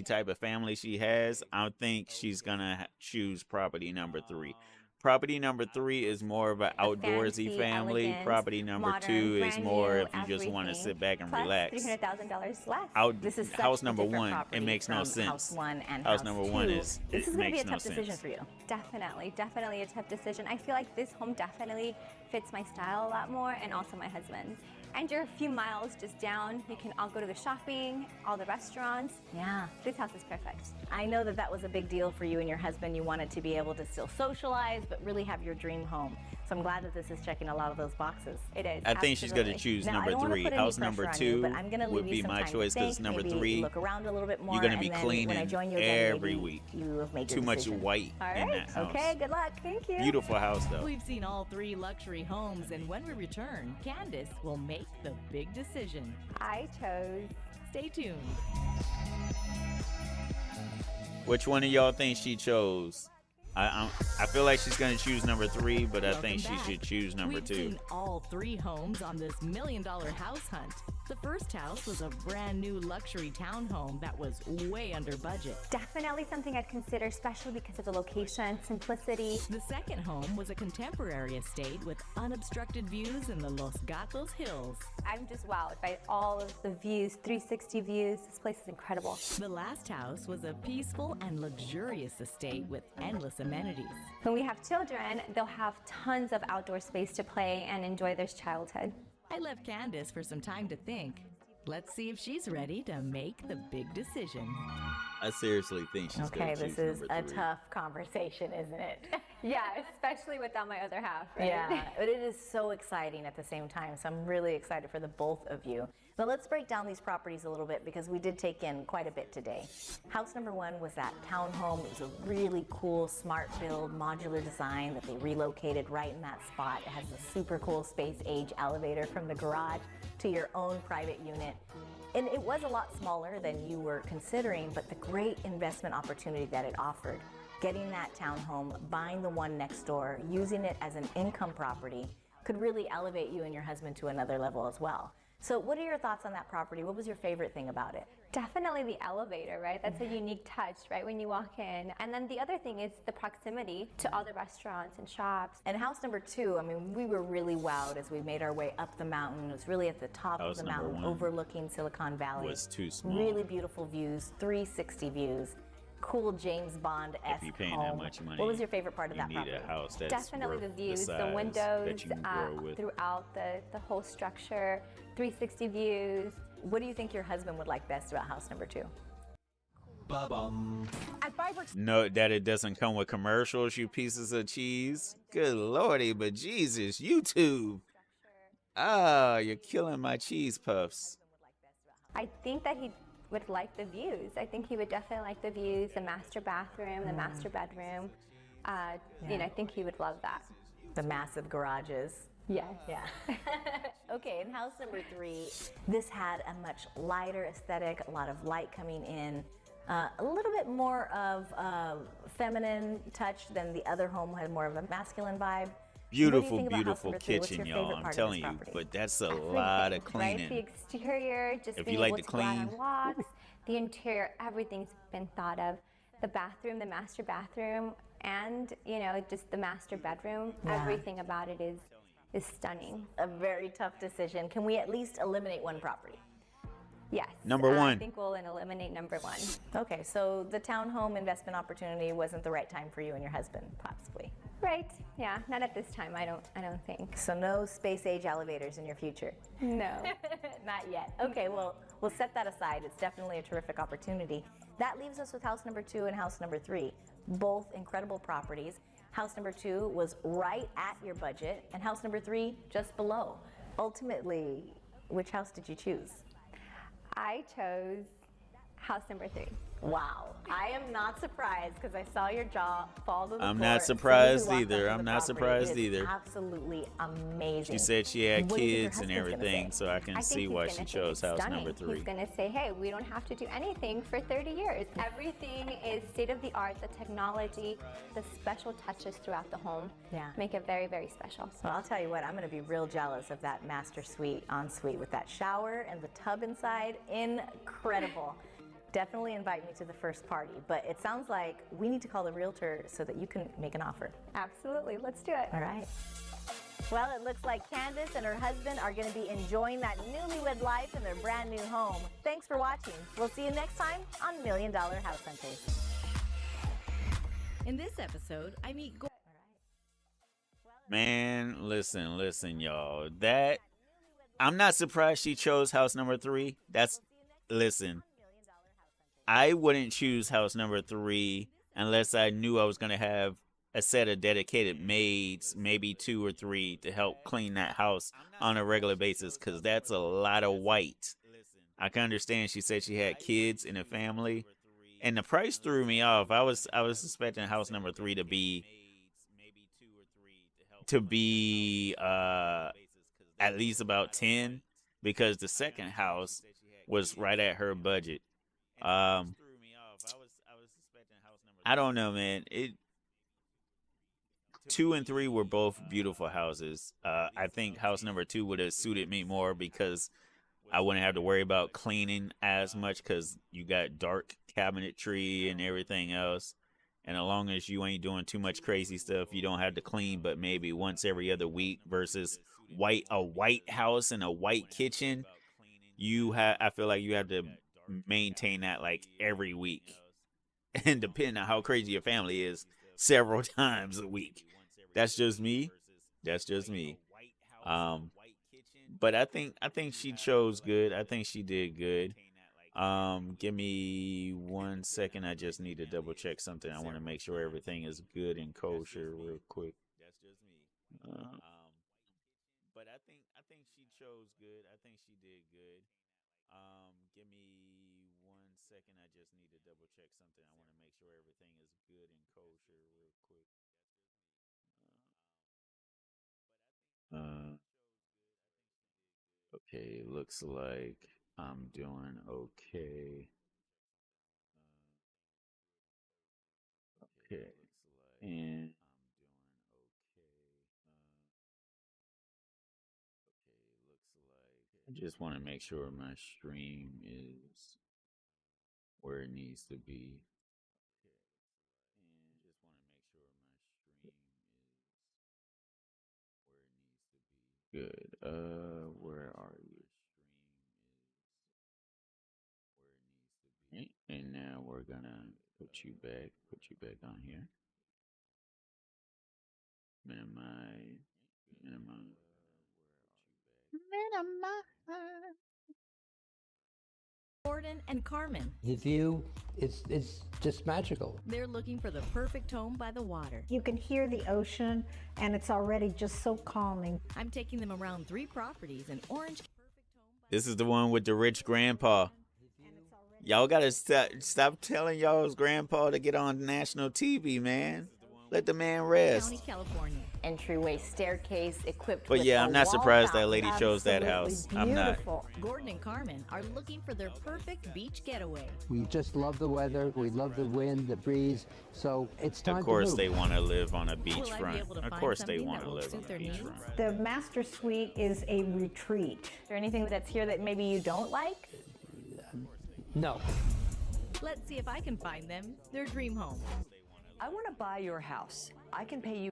type of family she has, I think she's gonna choose property number 3. Property number 3 is more of an outdoorsy fancy, family. elegant, Property number modern, 2 is brand more new, if you just want to everything, sit back and plus relax. $300,000 less. this is such House a number different 1, it property makes no from sense. House 1 and House House number 2. 1 is This is it going to be makes a no tough decision sense. for you. Definitely a tough decision. I feel like this home definitely fits my style a lot more, and also my husband's. And you're a few miles just down. You can all go to the shopping, all the restaurants. Yeah. This house is perfect. I know that was a big deal for you and your husband. You wanted to be able to still socialize, but really have your dream home. So I'm glad that this is checking a lot of those boxes. It is. I think she's going to absolutely. choose Now, I number don't wanna 3. put any House pressure number on 2 you, but I'm gonna would leave be you some my time to choice because think, number maybe 3, look around a little bit more, you're going to be and then cleaning when I join you again, every maybe week. you have made your Too much decision. white All in right. that house. Okay, good luck. Thank you. Beautiful house, though. We've seen all 3 luxury homes, and when we return, Candace will make the big decision. I chose. Stay tuned. Which one of y'all think she chose? I feel like she's going to choose number 3, but I think she Welcome should back. choose number We've 2. seen all 3 homes on this $1 million house hunt. The first house was a brand new luxury townhome that was way under budget. Definitely something I'd consider, especially because of the location, simplicity. The second home was a contemporary estate with unobstructed views in the Los Gatos Hills. I'm just wowed by all of the views, 360 views. This place is incredible. The last house was a peaceful and luxurious estate with endless amenities. When we have children, they'll have tons of outdoor space to play and enjoy their childhood. I left Candace for some time to think. Let's see if she's ready to make the big decision. I seriously think she's Okay, going to this choose is number a 3. tough conversation, isn't it? Yeah, especially without my other half, right? Yeah, but it is so exciting at the same time. So I'm really excited for the both of you. But let's break down these properties a little bit because we did take in quite a bit today. House number 1 was that townhome. It was a really cool, smart build, modular design that they relocated right in that spot. It has a super cool space age elevator from the garage to your own private unit. And it was a lot smaller than you were considering, but the great investment opportunity that it offered, getting that townhome, buying the one next door, using it as an income property, could really elevate you and your husband to another level as well. So what are your thoughts on that property? What was your favorite thing about it? Definitely the elevator, right? That's a unique touch, right, when you walk in. And then the other thing is the proximity to other restaurants and shops. And house number 2, I mean, we were really wowed as we made our way up the mountain. It was really at the top House of the number mountain, 1 overlooking Silicon Valley. was too small. Really beautiful views, 360 views. Cool James Bond-esque If you're paying home. that much money, What was your favorite part of you that need property? a house that's Definitely worth the views, size the windows that you can grow with. throughout the whole structure, 360 views. What do you think your husband would like best about house number 2? No, that it doesn't come with commercials, you pieces of cheese. Good lordy, but Jesus, YouTube. Ah, you're killing my cheese puffs. I think that he would like the views. I think he would definitely like the views, the master bathroom, the master bedroom. You know, I think he would love that. The massive garages. Yes. Yeah. Okay, in house number 3, this had a much lighter aesthetic, a lot of light coming in, a little bit more of feminine touch than the other home, had more of a masculine vibe. Beautiful, think about house beautiful number 3? What's kitchen, your y'all. favorite I'm part of telling this you, property? but that's a Everything, lot of right? cleaning. The exterior, just If being you like able to to go out on clean. walks. The interior, everything's been thought of. The bathroom, the master bathroom, and you know, just the master bedroom. Yeah. Everything about it is stunning. A very tough decision. Can we at least eliminate one property? Yes. Number I 1. think we'll eliminate number 1. Okay, so the townhome investment opportunity wasn't the right time for you and your husband, possibly. Right. Yeah. Not at this time. I don't think. So no space age elevators in your future. No. Not yet. Okay, well, we'll set that aside. It's definitely a terrific opportunity. That leaves us with house number 2 and house number 3. Both incredible properties. House number 2 was right at your budget, and house number 3 just below. Ultimately, which house did you choose? I chose house number 3. Wow, I am not surprised because I saw your jaw fall to the floor. I'm not as soon as you surprised walked either. onto I'm the not property. surprised It is either. Absolutely amazing. She said she had What do you think your kids and husband's gonna everything, say? so I can I see think why he's she gonna chose think it's house number stunning. 3. He's gonna say, hey, we don't have to do anything for 30 years. Everything is state of the art, the technology, the special touches throughout the home make it very, very special. Well, I'll tell you what, I'm going to be real jealous of that master suite ensuite with that shower and the tub inside. Incredible. Definitely invite me to the first party, but it sounds like we need to call the realtor so that you can make an offer. Absolutely, let's do it. All right. Well, it looks like Candace and her husband are going to be enjoying that newlywed life in their brand new home. Thanks for watching. We'll see you next time on $1 Million House Hunters. In this episode, I meet Man, listen, y'all. That I'm not surprised she chose house number 3. Listen. I wouldn't choose house number 3 unless I knew I was going to have a set of dedicated maids, maybe 2 or 3, to help clean that house on a regular basis, because that's a lot of white. I can understand she said she had kids and a family, and the price threw me off. I was expecting house number 3 to be at least about 10, because the second house was right at her budget. I don't know, man. 2 and 3 were both beautiful houses. I think house number 2 would have suited me more because I wouldn't have to worry about cleaning as much, because you got dark cabinetry and everything else. And as long as you ain't doing too much crazy stuff, you don't have to clean but maybe once every other week, versus a white house and a white kitchen. I feel like you have to maintain that like every week, and depending on how crazy your family is, several times a week. That's just me. But I think she chose good. I think she did good. Give me 1 second. I just need to double check something. I want to make sure everything is good and kosher real quick. But I think she chose good. I think she did good. Give me 1 second. I just need to double check something. I want to make sure everything is good and kosher real quick. Okay, looks like I'm doing okay. Okay, and I just want to make sure my stream is where it needs to be. Good. Where are you? Okay, and now we're gonna put you back on here. Minimize. Gordon and Carmen. The view, it's just magical. They're looking for the perfect home by the water. You can hear the ocean, and it's already just so calming. I'm taking them around 3 properties in Orange. This is the one with the rich grandpa. Y'all gotta stop telling y'all's grandpa to get on national TV, man. Let the man rest. County, California. Entryway staircase equipped But with yeah, a I'm not wall surprised that fountain. lady chose that house. I'm not. Gordon and Carmen are looking for their perfect beach getaway. We just love the weather. We love the wind, the breeze. So it's time to move. Of course they want to live on a Will I be beachfront. able to Of find course they something want that to will live on suit a their needs? beachfront. The master suite is a retreat. Is there anything that's here that maybe you don't like? No. Let's see if I can find them their dream home. I want to buy your house. I can pay you.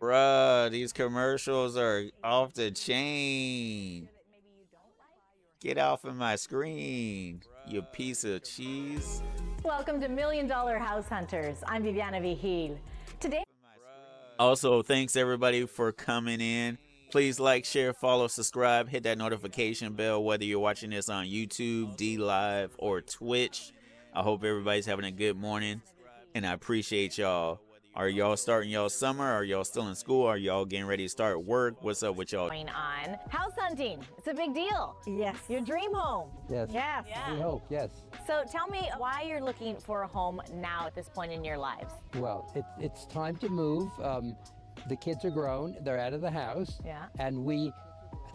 Bruh, these commercials are off the chain. Get off of my screen, you piece of cheese. Welcome to $1 Million House Hunters. I'm Viviana Vigil. Today, Also, thanks everybody for coming in. Please like, share, follow, subscribe, hit that notification bell, whether you're watching this on YouTube, D Live, or Twitch. I hope everybody's having a good morning, and I appreciate y'all Are y'all starting y'all summer? Are y'all still in school? Are y'all getting ready to start work? What's up with y'all? Going on house hunting. It's a big deal. Yes. Your dream home. Yes. Yes. We hope, yes. So tell me why you're looking for a home now at this point in your lives. Well, it's time to move. The kids are grown, they're out of the house. Yeah. And we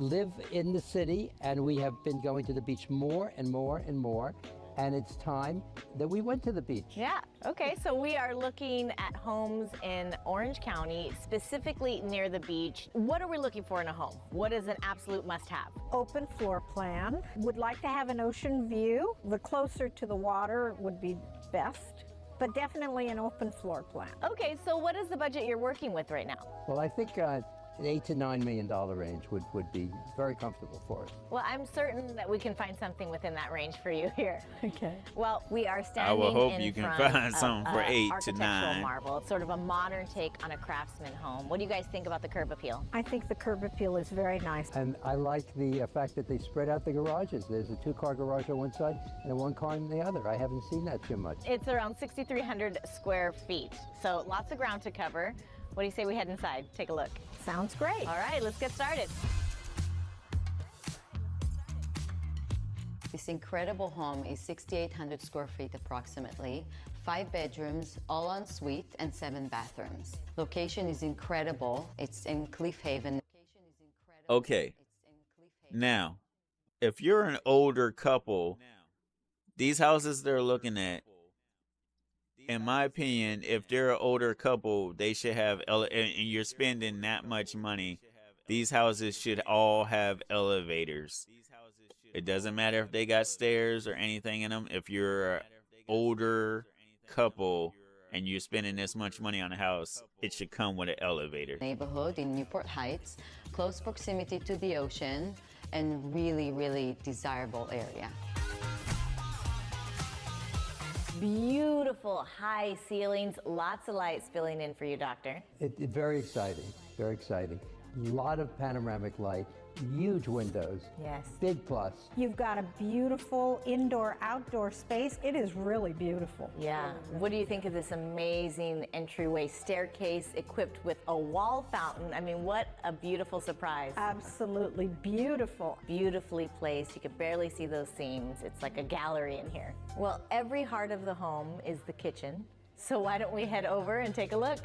live in the city, and we have been going to the beach more and more and more. And it's time that we went to the beach. Yeah, okay, so we are looking at homes in Orange County, specifically near the beach. What are we looking for in a home? What is an absolute must-have? Open floor plan. Would like to have an ocean view. The closer to the water would be best, but definitely an open floor plan. Okay, so what is the budget you're working with right now? Well, I think an $8 to $9 million range would be very comfortable for us. Well, I'm certain that we can find something within that range for you here. Okay. Well, we are standing I will hope in you can front find of something for a 8 to architectural 9. marvel. It's sort of a modern take on a craftsman home. What do you guys think about the curb appeal? I think the curb appeal is very nice. And I like the fact that they spread out the garages. There's a 2-car garage on one side and a 1-car on the other. I haven't seen that too much. It's around 6,300 square feet, so lots of ground to cover. What do you say we head inside? Take a look. Sounds great. All right, let's get started. This incredible home is 6,800 square feet approximately, 5 bedrooms, all en suite, and 7 bathrooms. Location is incredible. It's in Cliff Haven. Okay. Now, if you're an older couple, these houses they're looking at, in my opinion, if they're an older couple, they should have, and you're spending that much money, these houses should all have elevators. It doesn't matter if they got stairs or anything in them. If you're an older couple and you're spending this much money on a house, it should come with an elevator. Neighborhood in Newport Heights, close proximity to the ocean, and really, really desirable area. Beautiful high ceilings, lots of light spilling in for you, Doctor. Very exciting, very exciting. A lot of panoramic light, huge windows. Yes. Big plus. You've got a beautiful indoor-outdoor space. It is really beautiful. Yeah. What do you think of this amazing entryway staircase equipped with a wall fountain? I mean, what a beautiful surprise. Absolutely beautiful. Beautifully placed. You could barely see those seams. It's like a gallery in here. Well, every heart of the home is the kitchen. So why don't we head over and take a look?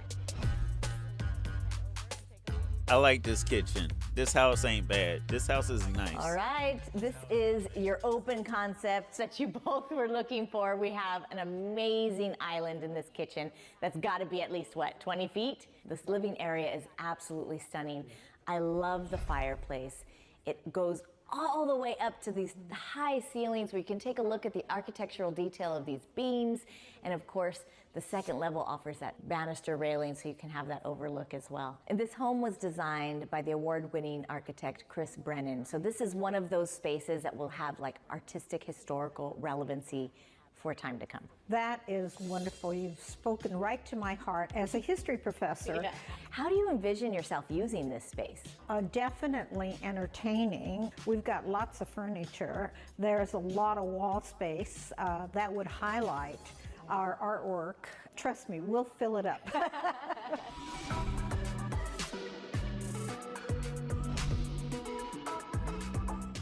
I like this kitchen. This house ain't bad. This house is nice. All right, this is your open concept that you both were looking for. We have an amazing island in this kitchen that's got to be at least, what, 20 feet? This living area is absolutely stunning. I love the fireplace. It goes all the way up to these high ceilings where you can take a look at the architectural detail of these beams. And of course, the second level offers that banister railing so you can have that overlook as well. And this home was designed by the award-winning architect Chris Brennan. So this is one of those spaces that will have like artistic, historical relevancy for time to come. That is wonderful. You've spoken right to my heart as a history professor. Yeah. How do you envision yourself using this space? Definitely entertaining. We've got lots of furniture. There's a lot of wall space that would highlight our artwork. Trust me, we'll fill it up.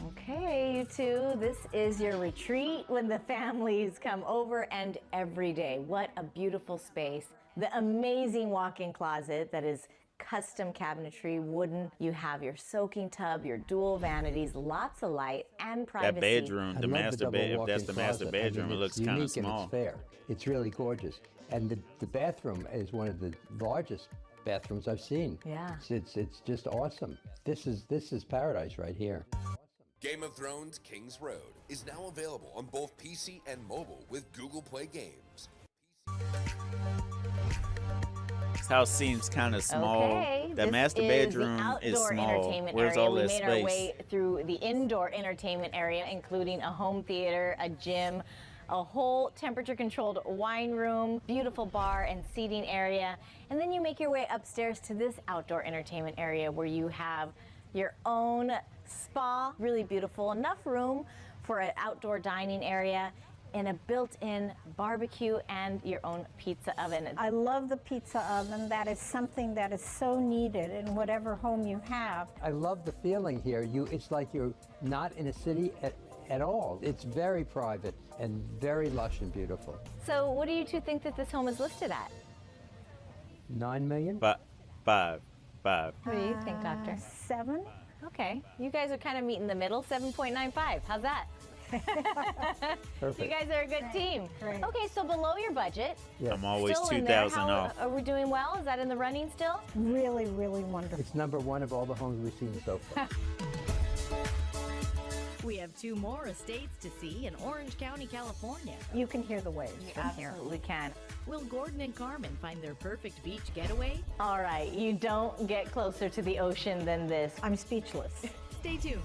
Okay, you two, this is your retreat when the families come over, and every day. What a beautiful space. The amazing walk-in closet that is custom cabinetry, wooden. You have your soaking tub, your dual vanities, lots of light and privacy. That bedroom, the master bed, if that's the master bedroom, it looks kind of small. And it's fair. It's really gorgeous. And the bathroom is one of the largest bathrooms I've seen. Yeah. It's just awesome. This is paradise right here. Game of Thrones King's Road is now available on both PC and mobile with Google Play Games. This house seems kind of small. Okay, the master bedroom is small. Entertainment Where's area. all this We made space? our way through the indoor entertainment area, including a home theater, a gym, a whole temperature-controlled wine room, beautiful bar and seating area. And then you make your way upstairs to this outdoor entertainment area where you have your own spa, really beautiful, enough room for an outdoor dining area. in a built-in barbecue and your own pizza oven. I love the pizza oven. That is something that is so needed in whatever home you have. I love the feeling here. It's like you're not in a city at all. It's very private and very lush and beautiful. So what do you two think that this home is listed at? 9 million? Five. What do you think, Doctor? 7. Okay, you guys are kind of meeting the middle, 7.95. How's that? Perfect. You guys are a good team. Great. Okay, so below your budget. Yes. I'm always Still in there. 2,000 How, off. are we doing well? Is that in the running still? Really, really wonderful. It's #1 of all the homes we've seen so far. We have 2 more estates to see in Orange County, California. You can hear the waves from here. Absolutely can. Will Gordon and Carmen find their perfect beach getaway? All right, you don't get closer to the ocean than this. I'm speechless. Stay tuned.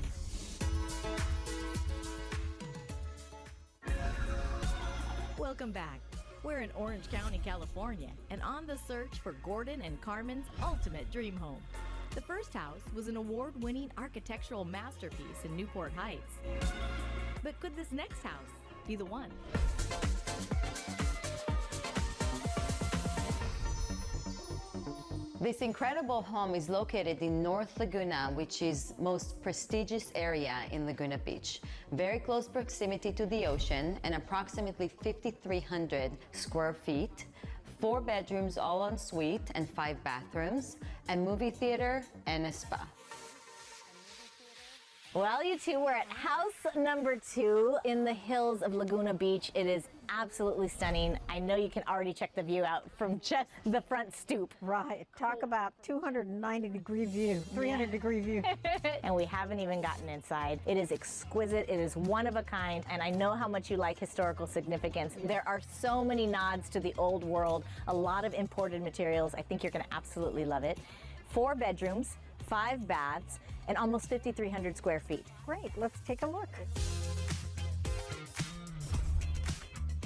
Welcome back. We're in Orange County, California, and on the search for Gordon and Carmen's ultimate dream home. The first house was an award-winning architectural masterpiece in Newport Heights. But could this next house be the one? This incredible home is located in North Laguna, which is most prestigious area in Laguna Beach. Very close proximity to the ocean and approximately 5,300 square feet. 4 bedrooms, all en suite, and 5 bathrooms, a movie theater, and a spa. Well, you two, we're at house number 2 in the hills of Laguna Beach. It is absolutely stunning. I know you can already check the view out from just the front stoop. Right. Talk about 290-degree view, 300-degree view. And we haven't even gotten inside. It is exquisite. It is one of a kind. And I know how much you like historical significance. There are so many nods to the old world, a lot of imported materials. I think you're going to absolutely love it. 4 bedrooms, 5 baths, and almost 5,300 square feet. Great. Let's take a look.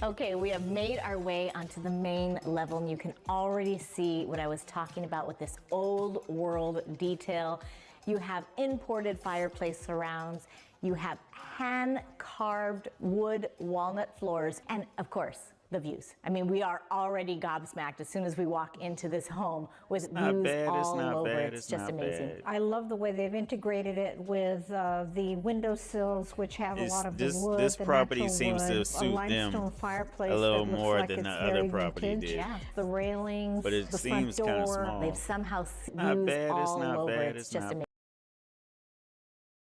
Okay, we have made our way onto the main level, and you can already see what I was talking about with this old world detail. You have imported fireplace surrounds. You have hand-carved wood walnut floors, and of course, the views. I mean, we are already gobsmacked as soon as we walk into this home with views all over. It's just amazing. I love the way they've integrated it with the windowsills, which have a lot of the wood. This the property natural seems wood, to suit a limestone them fireplace a little that looks more like than it's the very other property vintage. did. Yeah. The railings, But it the seems front kind of door. small. They've somehow Not views bad, it's all not over. bad, It's it's just not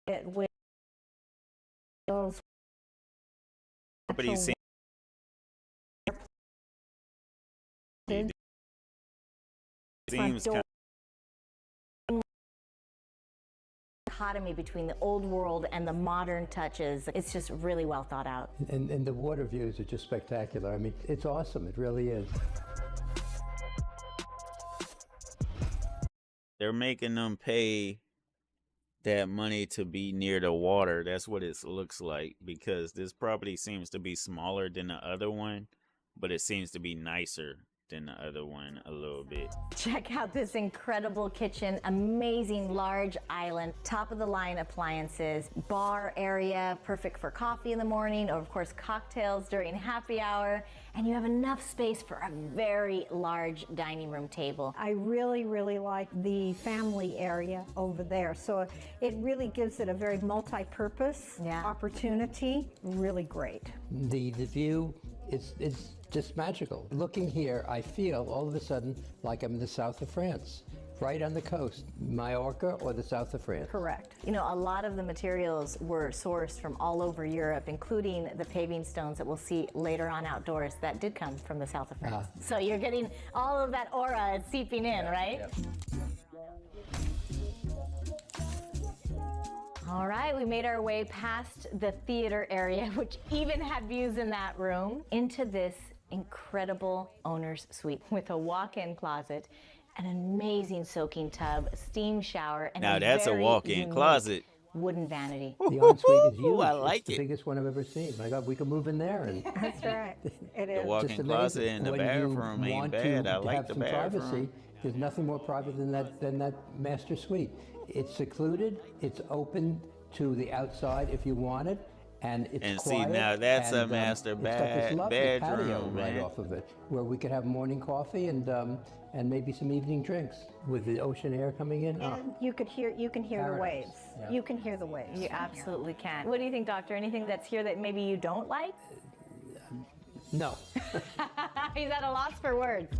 amazing. With those Property seems kind dichotomy between the old world and the modern touches. It's just really well thought out. And the water views are just spectacular. I mean, it's awesome. It really is. they're making them pay that money to be near the water. That's what it looks like, because this property seems to be smaller than the other one, but it seems to be nicer than the other one a little bit. Check out this incredible kitchen, amazing large island, top of the line appliances, bar area, perfect for coffee in the morning, or of course cocktails during happy hour, and you have enough space for a very large dining room table. I really, really like the family area over there. So it really gives it a very multi-purpose opportunity. Really great. The view is just magical. Looking here, I feel all of a sudden like I'm in the south of France, right on the coast, Mallorca or the south of France. Correct. You know, a lot of the materials were sourced from all over Europe, including the paving stones that we'll see later on outdoors that did come from the south of France. So you're getting all of that aura seeping in, right? All right, we made our way past the theater area, which even had views in that room, into this incredible owner's suite with a walk-in closet, an amazing soaking tub, a steam shower, and Now that's a walk-in closet. Wooden vanity. The ensuite is huge. I like it's it. the biggest one I've ever seen. My God, we could move in there. And That's right. It is. The walk-in just closet amazing. and the When you bathroom ain't want bad. to I like have the some bathroom. privacy, there's nothing more private than that master suite. It's secluded. It's open to the outside if you want it, And it's And see, quiet, now that's a and, master it's got this lovely patio bedroom, right man. off of it, where we could have morning coffee and maybe some evening drinks with the ocean air coming in. Oh, And you can hear the Paradise. waves. Yeah. You can hear the waves. You absolutely can. What do you think, Doctor? Anything that's here that maybe you don't like? no. He's at a loss for words.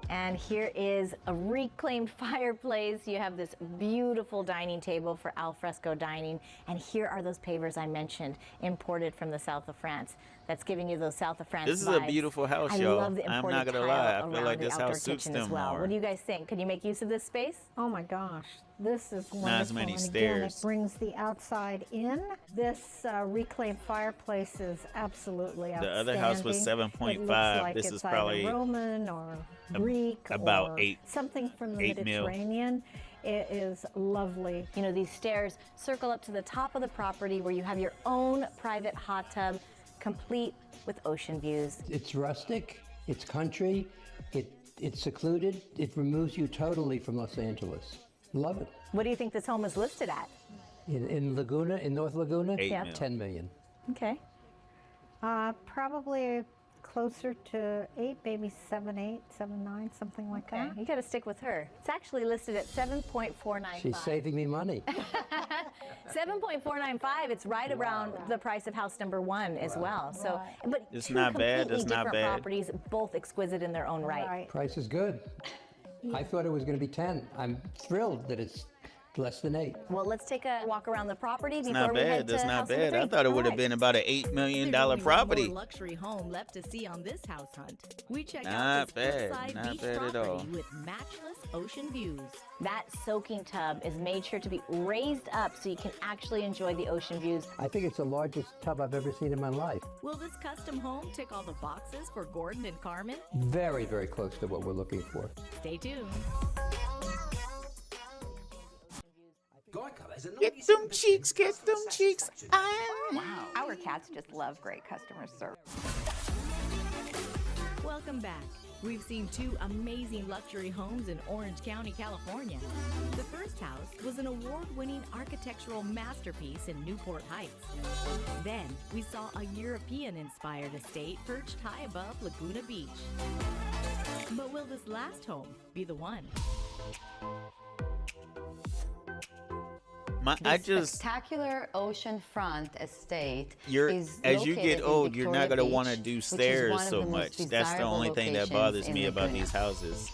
And here is a reclaimed fireplace. You have this beautiful dining table for al fresco dining. And here are those pavers I mentioned, imported from the south of France. That's giving you those south of France This is vibes. a beautiful house, I y'all. love the I'm imported not gonna tile lie. I feel around like the this outdoor house suits kitchen as them well. more. What do you guys think? Could you make use of this space? Oh my gosh, this is wonderful. Not as many and again, stairs. it brings the outside in. This reclaimed fireplace is absolutely The outstanding. other house was It 7.5. looks like This it's is either probably Roman or Greek about or eight- something from the 8 mil. Mediterranean. It is lovely. You know, these stairs circle up to the top of the property where you have your own private hot tub, complete with ocean views. It's rustic, it's country, it's secluded, it removes you totally from Los Angeles. Love it. What do you think this home is listed at? In Laguna, in North Laguna, 8 Yep. mil. 10 million. Okay. Probably closer to 8, maybe 7, 8, 7, 9, something like Okay, that. you got to stick with her. It's actually listed at 7.495. She's saving me money. 7.495. It's right around the price of house number 1 as well. So, but It's two not bad, completely it's not different bad. properties, both exquisite in their own right. Right. Price is good. I thought it was going to be 10. I'm thrilled that it's less than 8. Well, let's take a walk around the property It's before not we head bad. to That's house not number bad. I 3. thought it would have All been right. about an $8 million There's only one property. more luxury home left to see on this house hunt. We check Not out this bad, cliffside not beach bad at property all. with matchless ocean views. That soaking tub is made sure to be raised up so you can actually enjoy the ocean views. I think it's the largest tub I've ever seen in my life. Will this custom home tick all the boxes for Gordon and Carmen? Very, very close to what we're looking for. Stay tuned. Get them cheeks, get them cheeks. Our cats just love great customer service. Welcome back. We've seen 2 amazing luxury homes in Orange County, California. The first house was an award-winning architectural masterpiece in Newport Heights. Then we saw a European-inspired estate perched high above Laguna Beach. But will this last home be the one? I This just spectacular oceanfront estate you're is as you located get in old, you're not Victoria gonna want to Beach, do which is stairs one of so the most much. That's the desirable only thing that locations bothers in me about Laguna. these houses.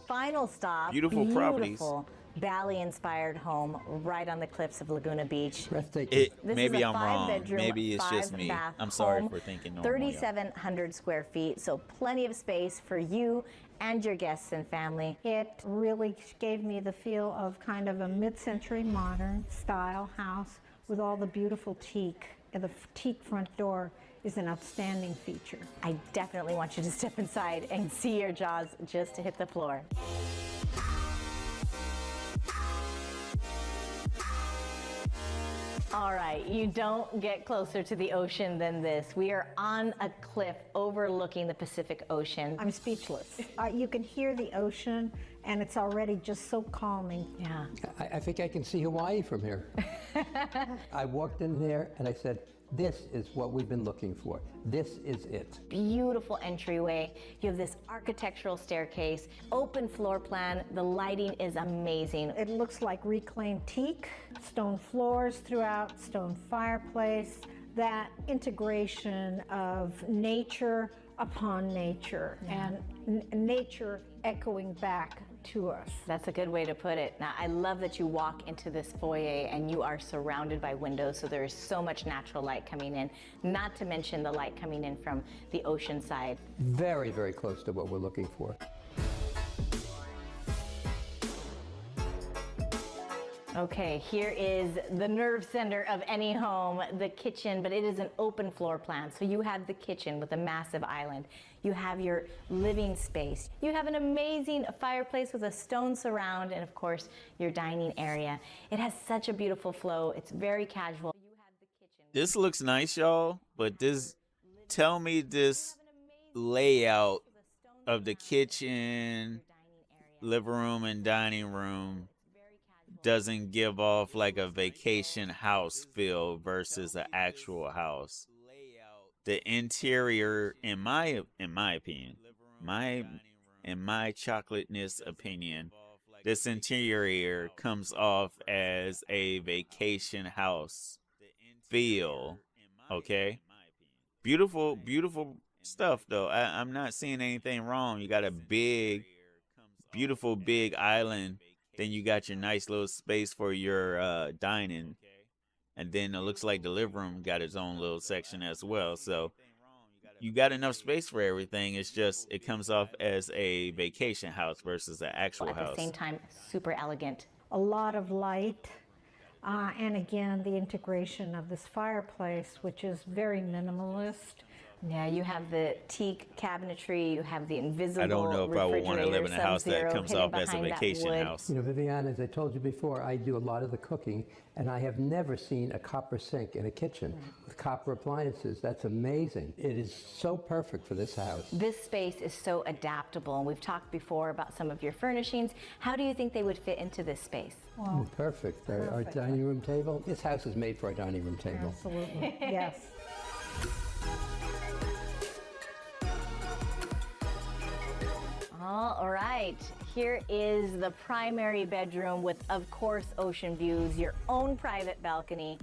Final stop. Beautiful properties. Beautiful Bali-inspired home right on the cliffs of Laguna Beach. Breathtaking. This Maybe is a I'm wrong. 5-bedroom, Maybe it's just me. 5-bath I'm sorry home, for thinking normal. y'all. 3,700 square feet, so plenty of space for you and your guests and family. It really gave me the feel of kind of a mid-century modern style house with all the beautiful teak. And the teak front door is an outstanding feature. I definitely want you to step inside and see your jaws just to hit the floor. All right, you don't get closer to the ocean than this. We are on a cliff overlooking the Pacific Ocean. I'm speechless. You can hear the ocean, and it's already just so calming. Yeah. I think I can see Hawaii from here. I walked in there and I said, this is what we've been looking for. This is it. Beautiful entryway. You have this architectural staircase, open floor plan. The lighting is amazing. It looks like reclaimed teak, stone floors throughout, stone fireplace, that integration of nature upon nature and nature echoing back to us. That's a good way to put it. Now, I love that you walk into this foyer and you are surrounded by windows, so there is so much natural light coming in, not to mention the light coming in from the ocean side. Very, very close to what we're looking for. Okay, here is the nerve center of any home, the kitchen, but it is an open floor plan. So you have the kitchen with a massive island. You have your living space. You have an amazing fireplace with a stone surround, and of course, your dining area. It has such a beautiful flow. It's very casual. This looks nice, y'all, but tell me this layout of the kitchen, living room and dining room doesn't give off like a vacation house feel versus an actual house. The interior, in my opinion, in my chocolateness opinion, this interior comes off as a vacation house feel. Okay, beautiful stuff though. I'm not seeing anything wrong. You got a beautiful big island. Then you got your nice little space for your dining. And then it looks like the living room got its own little section as well. So you got enough space for everything. It's just it comes off as a vacation house versus an actual house. At the same time, super elegant. A lot of light. And again, the integration of this fireplace, which is very minimalist. Yeah, you have the teak cabinetry, you have the invisible I don't know if I would want to live in a house that comes off as a vacation house. You know, Vivian, as I told you before, I do a lot of the cooking, and I have never seen a copper sink in a kitchen with copper appliances. That's amazing. It is so perfect for this house. This space is so adaptable, and we've talked before about some of your furnishings. How do you think they would fit into this space? Wow. Perfect. Our dining room table. This house is made for a dining room table. Absolutely. Yes. All right, here is the primary bedroom with, of course, ocean views, your own private balcony,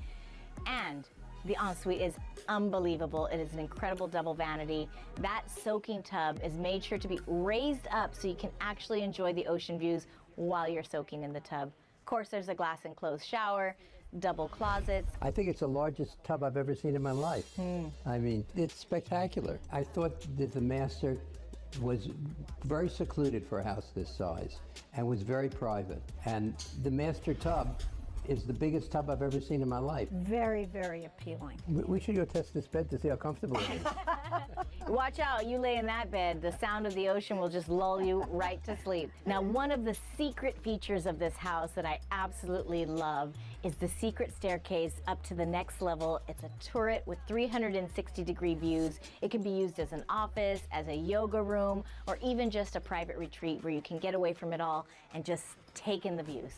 and the ensuite is unbelievable. It is an incredible double vanity. That soaking tub is made sure to be raised up so you can actually enjoy the ocean views while you're soaking in the tub. Of course, there's a glass enclosed shower, double closets. I think it's the largest tub I've ever seen in my life. I mean, it's spectacular. I thought that the master was very secluded for a house this size and was very private. And the master tub is the biggest tub I've ever seen in my life. Very, very appealing. We should go test this bed to see how comfortable it is. Watch out, you lay in that bed, the sound of the ocean will just lull you right to sleep. Now, one of the secret features of this house that I absolutely love is the secret staircase up to the next level. It's a turret with 360-degree views. It can be used as an office, as a yoga room, or even just a private retreat where you can get away from it all and just take in the views.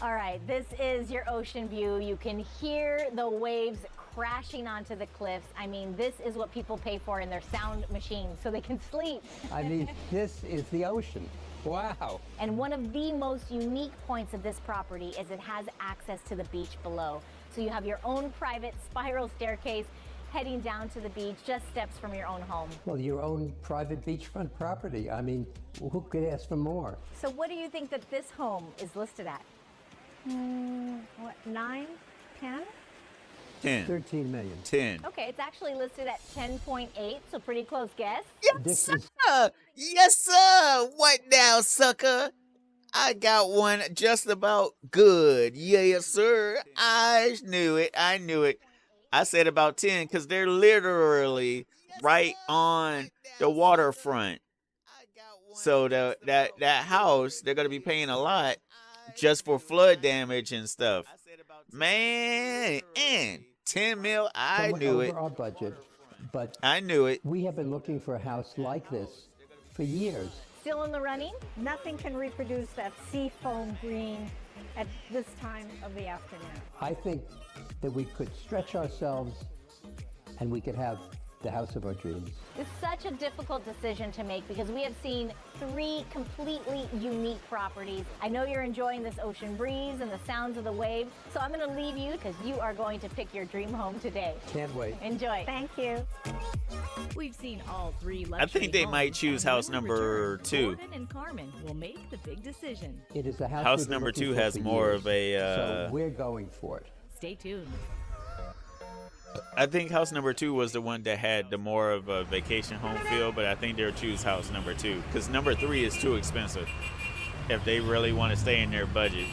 All right, this is your ocean view. You can hear the waves crashing onto the cliffs. I mean, this is what people pay for in their sound machines so they can sleep. I mean, this is the ocean. Wow. And one of the most unique points of this property is it has access to the beach below. So you have your own private spiral staircase heading down to the beach, just steps from your own home. Well, your own private beachfront property. I mean, who could ask for more? So what do you think that this home is listed at? What, 9, 10? 10. 13 million. 10. Okay, it's actually listed at 10.8, so pretty close guess. Yes, sir. Yes, sir. What now, sucker? I got one just about good. Yes, sir. I knew it. I knew it. I said about 10 because they're literally right on the waterfront. So that house, they're going to be paying a lot just for flood damage and stuff. Man, and 10 mil, I knew it. Over our budget, but I knew it. We have been looking for a house like this for years. Still in the running? Nothing can reproduce that sea foam green at this time of the afternoon. I think that we could stretch ourselves and we could have the house of our dreams. It's such a difficult decision to make because we have seen 3 completely unique properties. I know you're enjoying this ocean breeze and the sounds of the waves, so I'm going to leave you because you are going to pick your dream home today. Can't wait. Enjoy. Thank you. We've seen all 3 luxury I think they homes, might choose and house when we number return, 2. Gordon and Carmen will make the big decision. It is a house. House we've been number looking 2 for has for more years. of a. So we're going for it. Stay tuned. I think house number 2 was the one that had the more of a vacation home feel, but I think they'll choose house number 2 because number 3 is too expensive if they really want to stay in their budget.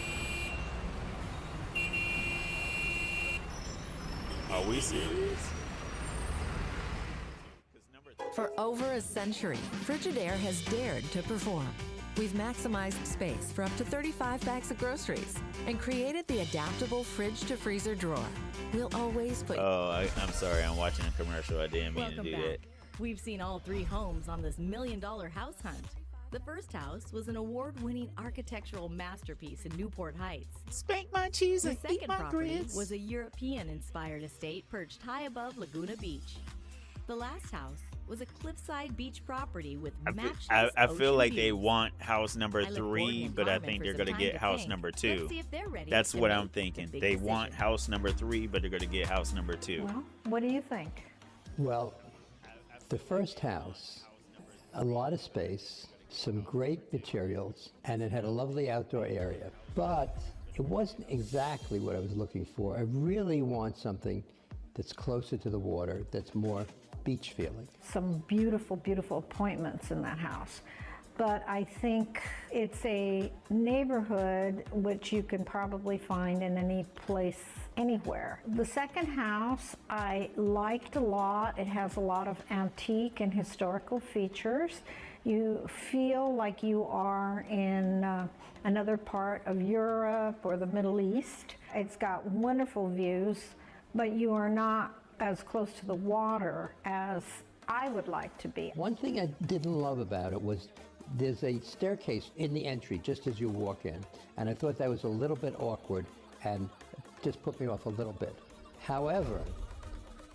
Are we serious? For over a century, Frigidaire has dared to perform. We've maximized space for up to 35 bags of groceries and created the adaptable fridge-to-freezer drawer. We'll always put... Oh, I'm sorry. I'm watching a commercial. I didn't mean to do that. We've seen all 3 homes on this $1 million house hunt. The first house was an award-winning architectural masterpiece in Newport Heights. Spank my cheese The and eat second my property grits. was a European-inspired estate perched high above Laguna Beach. The last house was a cliffside beach property with matchless I feel ocean like they views. want house number I left 3, Gordon but I and think Carmen they're for going to some get time to house think. number Let's 2. see if they're ready That's to what make I'm the thinking. big They decision. want house number 3, but they're going to get house number 2. Well, what do you think? Well, the first house, a lot of space, some great materials, and it had a lovely outdoor area. But it wasn't exactly what I was looking for. I really want something that's closer to the water, that's more beach feeling. Some beautiful, beautiful appointments in that house. But I think it's a neighborhood which you can probably find in any place, anywhere. The second house I liked a lot. It has a lot of antique and historical features. You feel like you are in another part of Europe or the Middle East. It's got wonderful views, but you are not as close to the water as I would like to be. One thing I didn't love about it was there's a staircase in the entry just as you walk in, and I thought that was a little bit awkward and just put me off a little bit. However,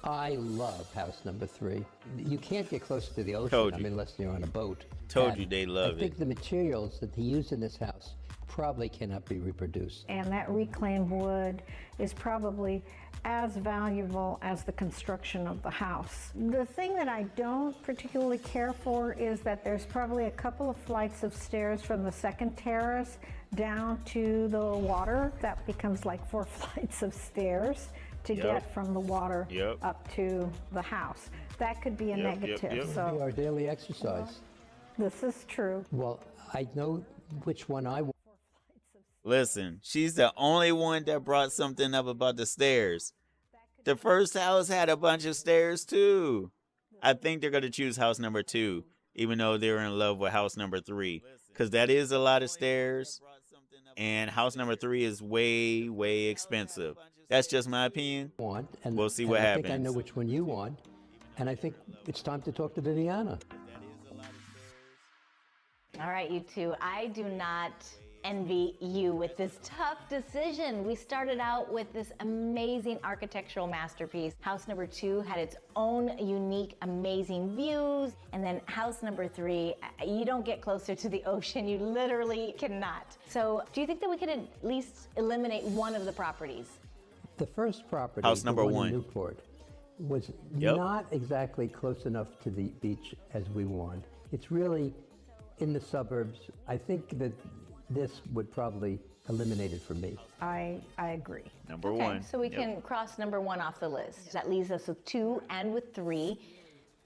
I love house number 3. You can't get closer to the ocean, Told I you. mean, unless you're on a boat. Told And you they love I think it. the materials that they use in this house probably cannot be reproduced. And that reclaimed wood is probably as valuable as the construction of the house. The thing that I don't particularly care for is that there's probably a couple of flights of stairs from the second terrace down to the water. That becomes like 4 flights of stairs to get from the water up to the house. That could be a negative. So Our daily exercise. this is true. Well, I know which one I want. Listen, she's the only one that brought something up about the stairs. The first house had a bunch of stairs too. I think they're going to choose house number 2, even though they're in love with house number 3. Because that is a lot of stairs. And house number 3 is way, way expensive. That's just my opinion. And, We'll see and what I happens. think I know which one you want. And I think it's time to talk to Viviana. All right, you two, I do not envy you with this tough decision. We started out with this amazing architectural masterpiece. House number 2 had its own unique, amazing views. And then house number 3, you don't get closer to the ocean. You literally cannot. So do you think that we could at least eliminate one of the properties? The first property, House the number one 1. in Newport, was not exactly close enough to the beach as we want. It's really in the suburbs. I think that this would probably eliminate it for me. I agree. Number Okay, 1. so we can cross number 1 off the list. That leaves us with 2 and with 3,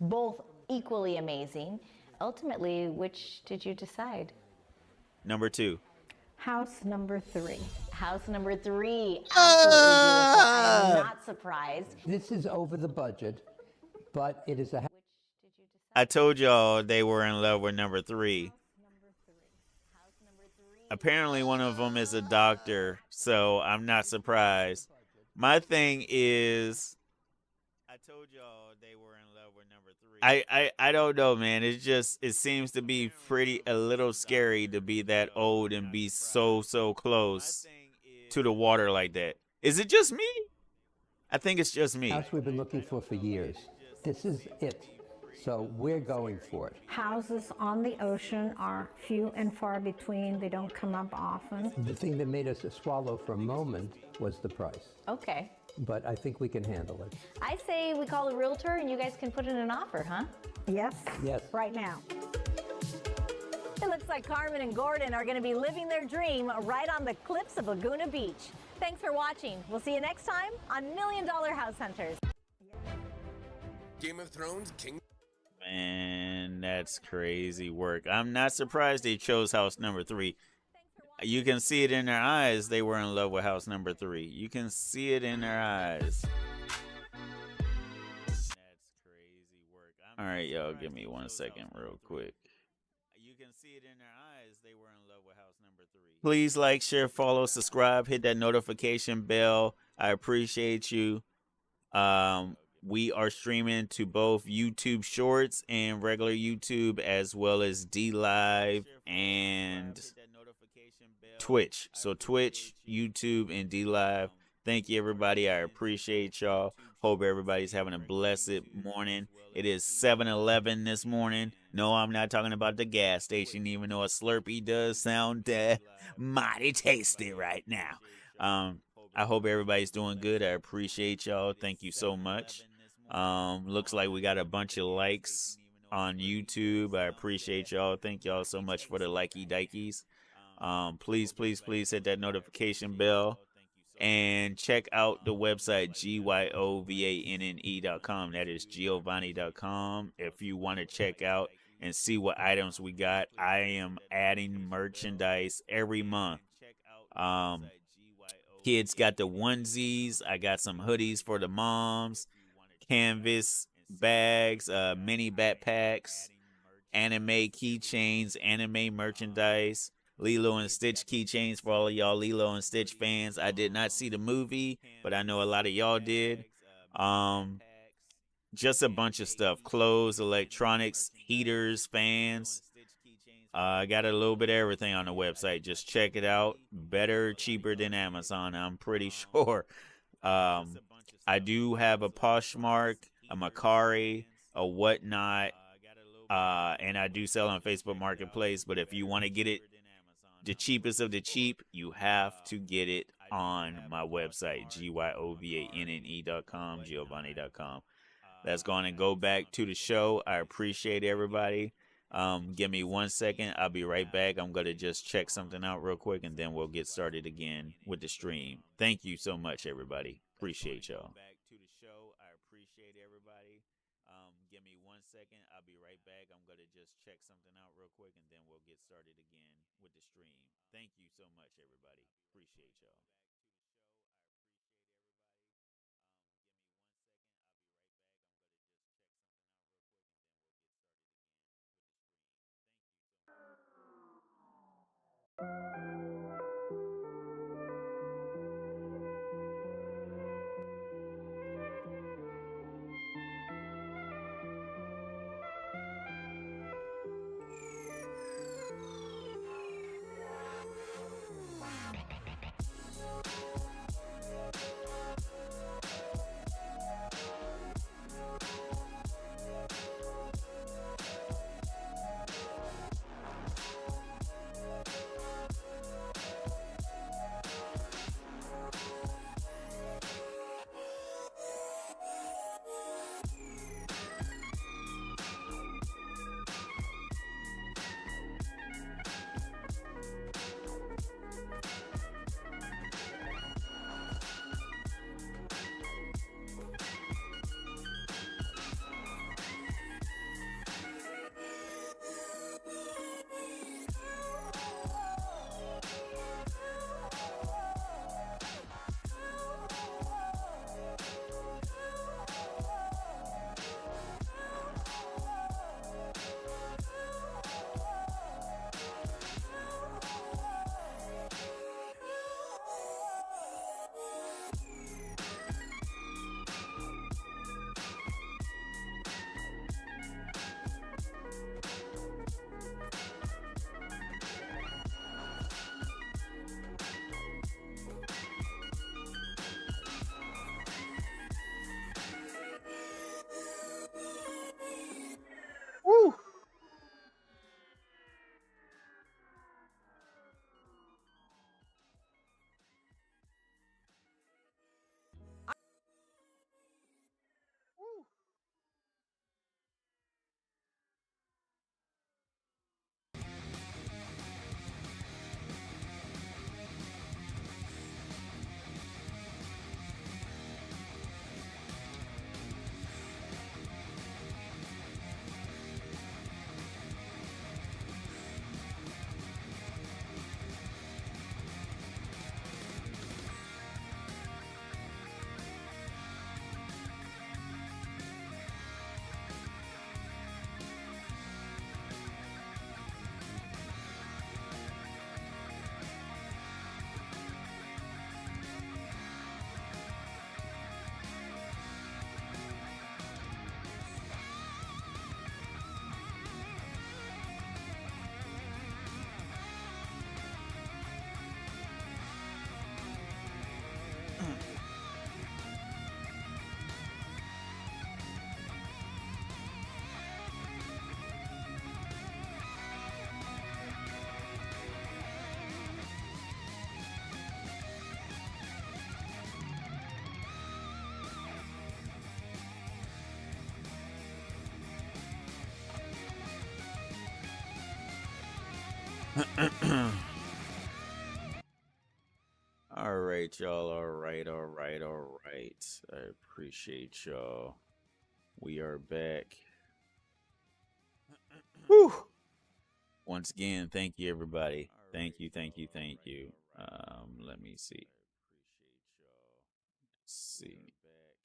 both equally amazing. Ultimately, which did you decide? Number 2. House number 3. House number 3, absolutely beautiful. I am not surprised. This is over the budget, but it is a house. I told y'all they were in love with number 3. Apparently one of them is a doctor, so I'm not surprised. My thing is, I told y'all they were in love with number 3. I don't know, man. It seems to be a little scary to be that old and be so close to the water like that. Is it just me? I think it's just me. House we've been looking for years. This is it. So we're going for it. Houses on the ocean are few and far between. They don't come up often. The thing that made us swallow for a moment was the price. Okay. But I think we can handle it. I say we call the realtor and you guys can put in an offer, huh? Yes. Yes. Right now. It looks like Carmen and Gordon are going to be living their dream right on the cliffs of Laguna Beach. Thanks for watching. We'll see you next time on $1 Million House Hunters. Game of Thrones King. Man, that's crazy work. I'm not surprised they chose house number 3. You can see it in their eyes. They were in love with house number 3. You can see it in their eyes. That's crazy work. All right, y'all, give me 1 second real quick. You can see it in their eyes. They were in love with house number 3. Please like, share, follow, subscribe, hit that notification bell. I appreciate you. We are streaming to both YouTube Shorts and regular YouTube, as well as D Live and Twitch. So Twitch, YouTube, and D Live. Thank you, everybody. I appreciate y'all. Hope everybody's having a blessed morning. It is 7-Eleven this morning. No, I'm not talking about the gas station, even though a Slurpee does sound mighty tasty right now. I hope everybody's doing good. I appreciate y'all. Thank you so much. Looks like we got a bunch of likes on YouTube. I appreciate y'all. Thank y'all so much for the likey dikies. Please, please, please hit that notification bell and check out the website GYOVANNE.com. That is Giovanni.com. If you want to check out and see what items we got, I am adding merchandise every month. Kids got the onesies. I got some hoodies for the moms, canvas bags, mini backpacks, anime keychains, anime merchandise, Lilo and Stitch keychains for all of y'all Lilo and Stitch fans. I did not see the movie, but I know a lot of y'all did. Just a bunch of stuff. Clothes, electronics, heaters, fans. I got a little bit of everything on the website. Just check it out. Better, cheaper than Amazon, I'm pretty sure. I do have a Poshmark, a Macari, a Whatnot, and I do sell on Facebook Marketplace. But if you want to get it the cheapest of the cheap, you have to get it on my website, GYOVANNE.com, Giovanni.com. That's going to go back to the show. I appreciate everybody. Give me 1 second. I'll be right back. I'm going to just check something out real quick, and then we'll get started again with the stream. Thank you so much, everybody. Appreciate y'all. Give me 1 second. I'll be right back. I'm going to just check something out real quick, and then we'll get started again with the stream. Thank you so much, everybody. Appreciate y'all. All right, y'all. All right. I appreciate y'all. We are back. Whew. Once again, thank you, everybody. Thank you. Let me see.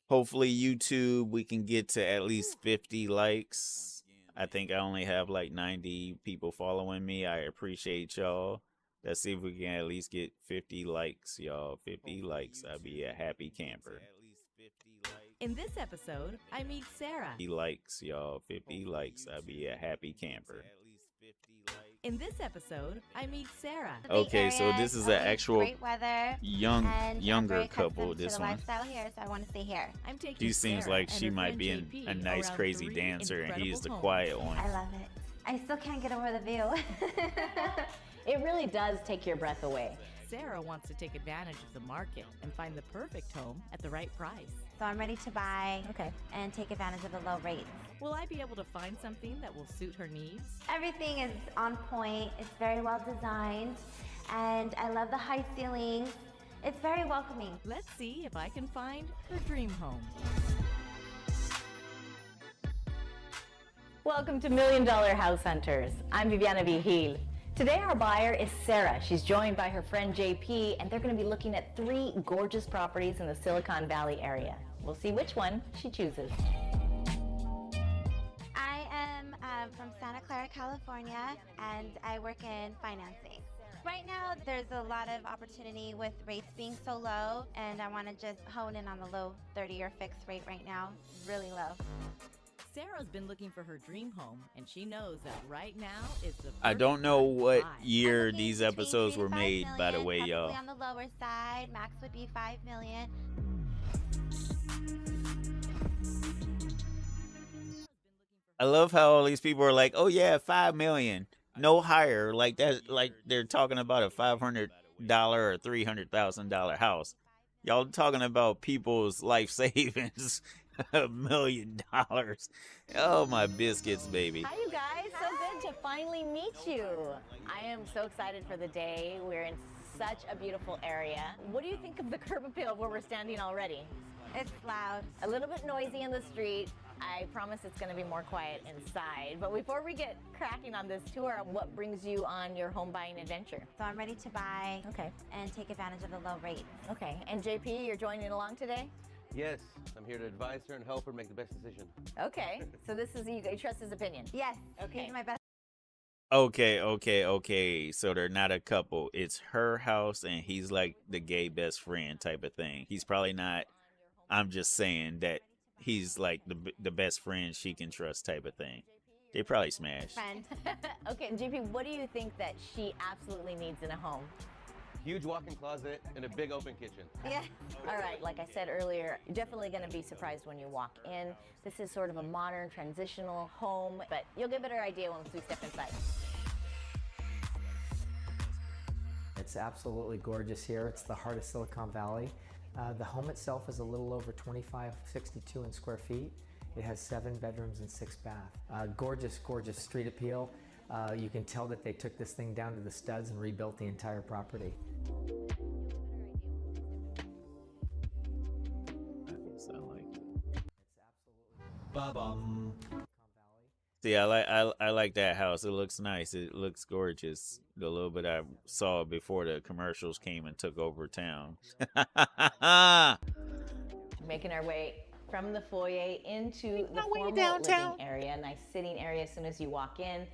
Hopefully, YouTube, we can get to at least 50 likes. I think I only have like 90 people following me. I appreciate y'all. Let's see if we can at least get 50 likes, y'all. 50 likes. I'll be a happy camper. In this episode, I meet Sarah. 50 likes, y'all. 50 likes. I'll be a happy camper. In this episode, I meet Sarah. Okay, so this is an actual great weather, younger couple. This one. lifestyle here, so I want to stay here. I'm taking She seems Sarah like and she her might friend be JP a nice, around crazy 3 dancer, and he's the incredible quiet homes. one. I love it. I still can't get over the view. It really does take your breath away. Sarah wants to take advantage of the market and find the perfect home at the right price. So I'm ready to buy and take advantage of the low rates. Will I be able to find something that will suit her needs? Everything is on point. It's very well designed, and I love the high ceilings. It's very welcoming. Let's see if I can find her dream home. Welcome to $1 Million House Hunters. I'm Viviana Vigil. Today our buyer is Sarah. She's joined by her friend JP, and they're going to be looking at 3 gorgeous properties in the Silicon Valley area. We'll see which one she chooses. I am from Santa Clara, California, and I work in financing. Right now, there's a lot of opportunity with rates being so low, and I want to just hone in on the low 30-year fixed rate right now. It's really low. Sarah's been looking for her dream home, and she knows that right now is the I don't know what buy. year these episodes were made, by the way, Probably y'all. on the lower side. Max would be $5 million. I love how all these people are like, "Oh yeah, 5 million, no higher." Like that, like they're talking about a $500 or $300,000 house. Y'all talking about people's life savings. $1 million. Oh, my biscuits, baby. Hi, you guys. So good to finally meet you. I am so excited for the day. We're in such a beautiful area. What do you think of the curb appeal where we're standing already? It's loud. A little bit noisy in the street. I promise it's going to be more quiet inside. But before we get cracking on this tour, what brings you on your home buying adventure? So I'm ready to buy and take advantage of the low rates. Okay. And JP, you're joining along today? Yes, I'm here to advise her and help her make the best decision. Okay, so this is, you trust his opinion? Yes, okay. He's my best. Okay. So they're not a couple. It's her house, and he's like the gay best friend type of thing. He's probably not. I'm just saying that he's like the best friend she can trust type of thing. They probably smashed. Friend. Okay, JP, what do you think that she absolutely needs in a home? Huge walk-in closet and a big open kitchen. Yeah. All right, like I said earlier, you're definitely going to be surprised when you walk in. This is sort of a modern, transitional home, but you'll get a better idea once we step inside. It's absolutely gorgeous here. It's the heart of Silicon Valley. The home itself is a little over 2,562 in square feet. It has 7 bedrooms and 6 baths. Gorgeous street appeal. You can tell that they took this thing down to the studs and rebuilt the entire property. See, I like that house. It looks nice. It looks gorgeous. The little bit I saw before the commercials came and took over town. Making our way from the foyer into the formal living area. Nice sitting area as soon as you walk in.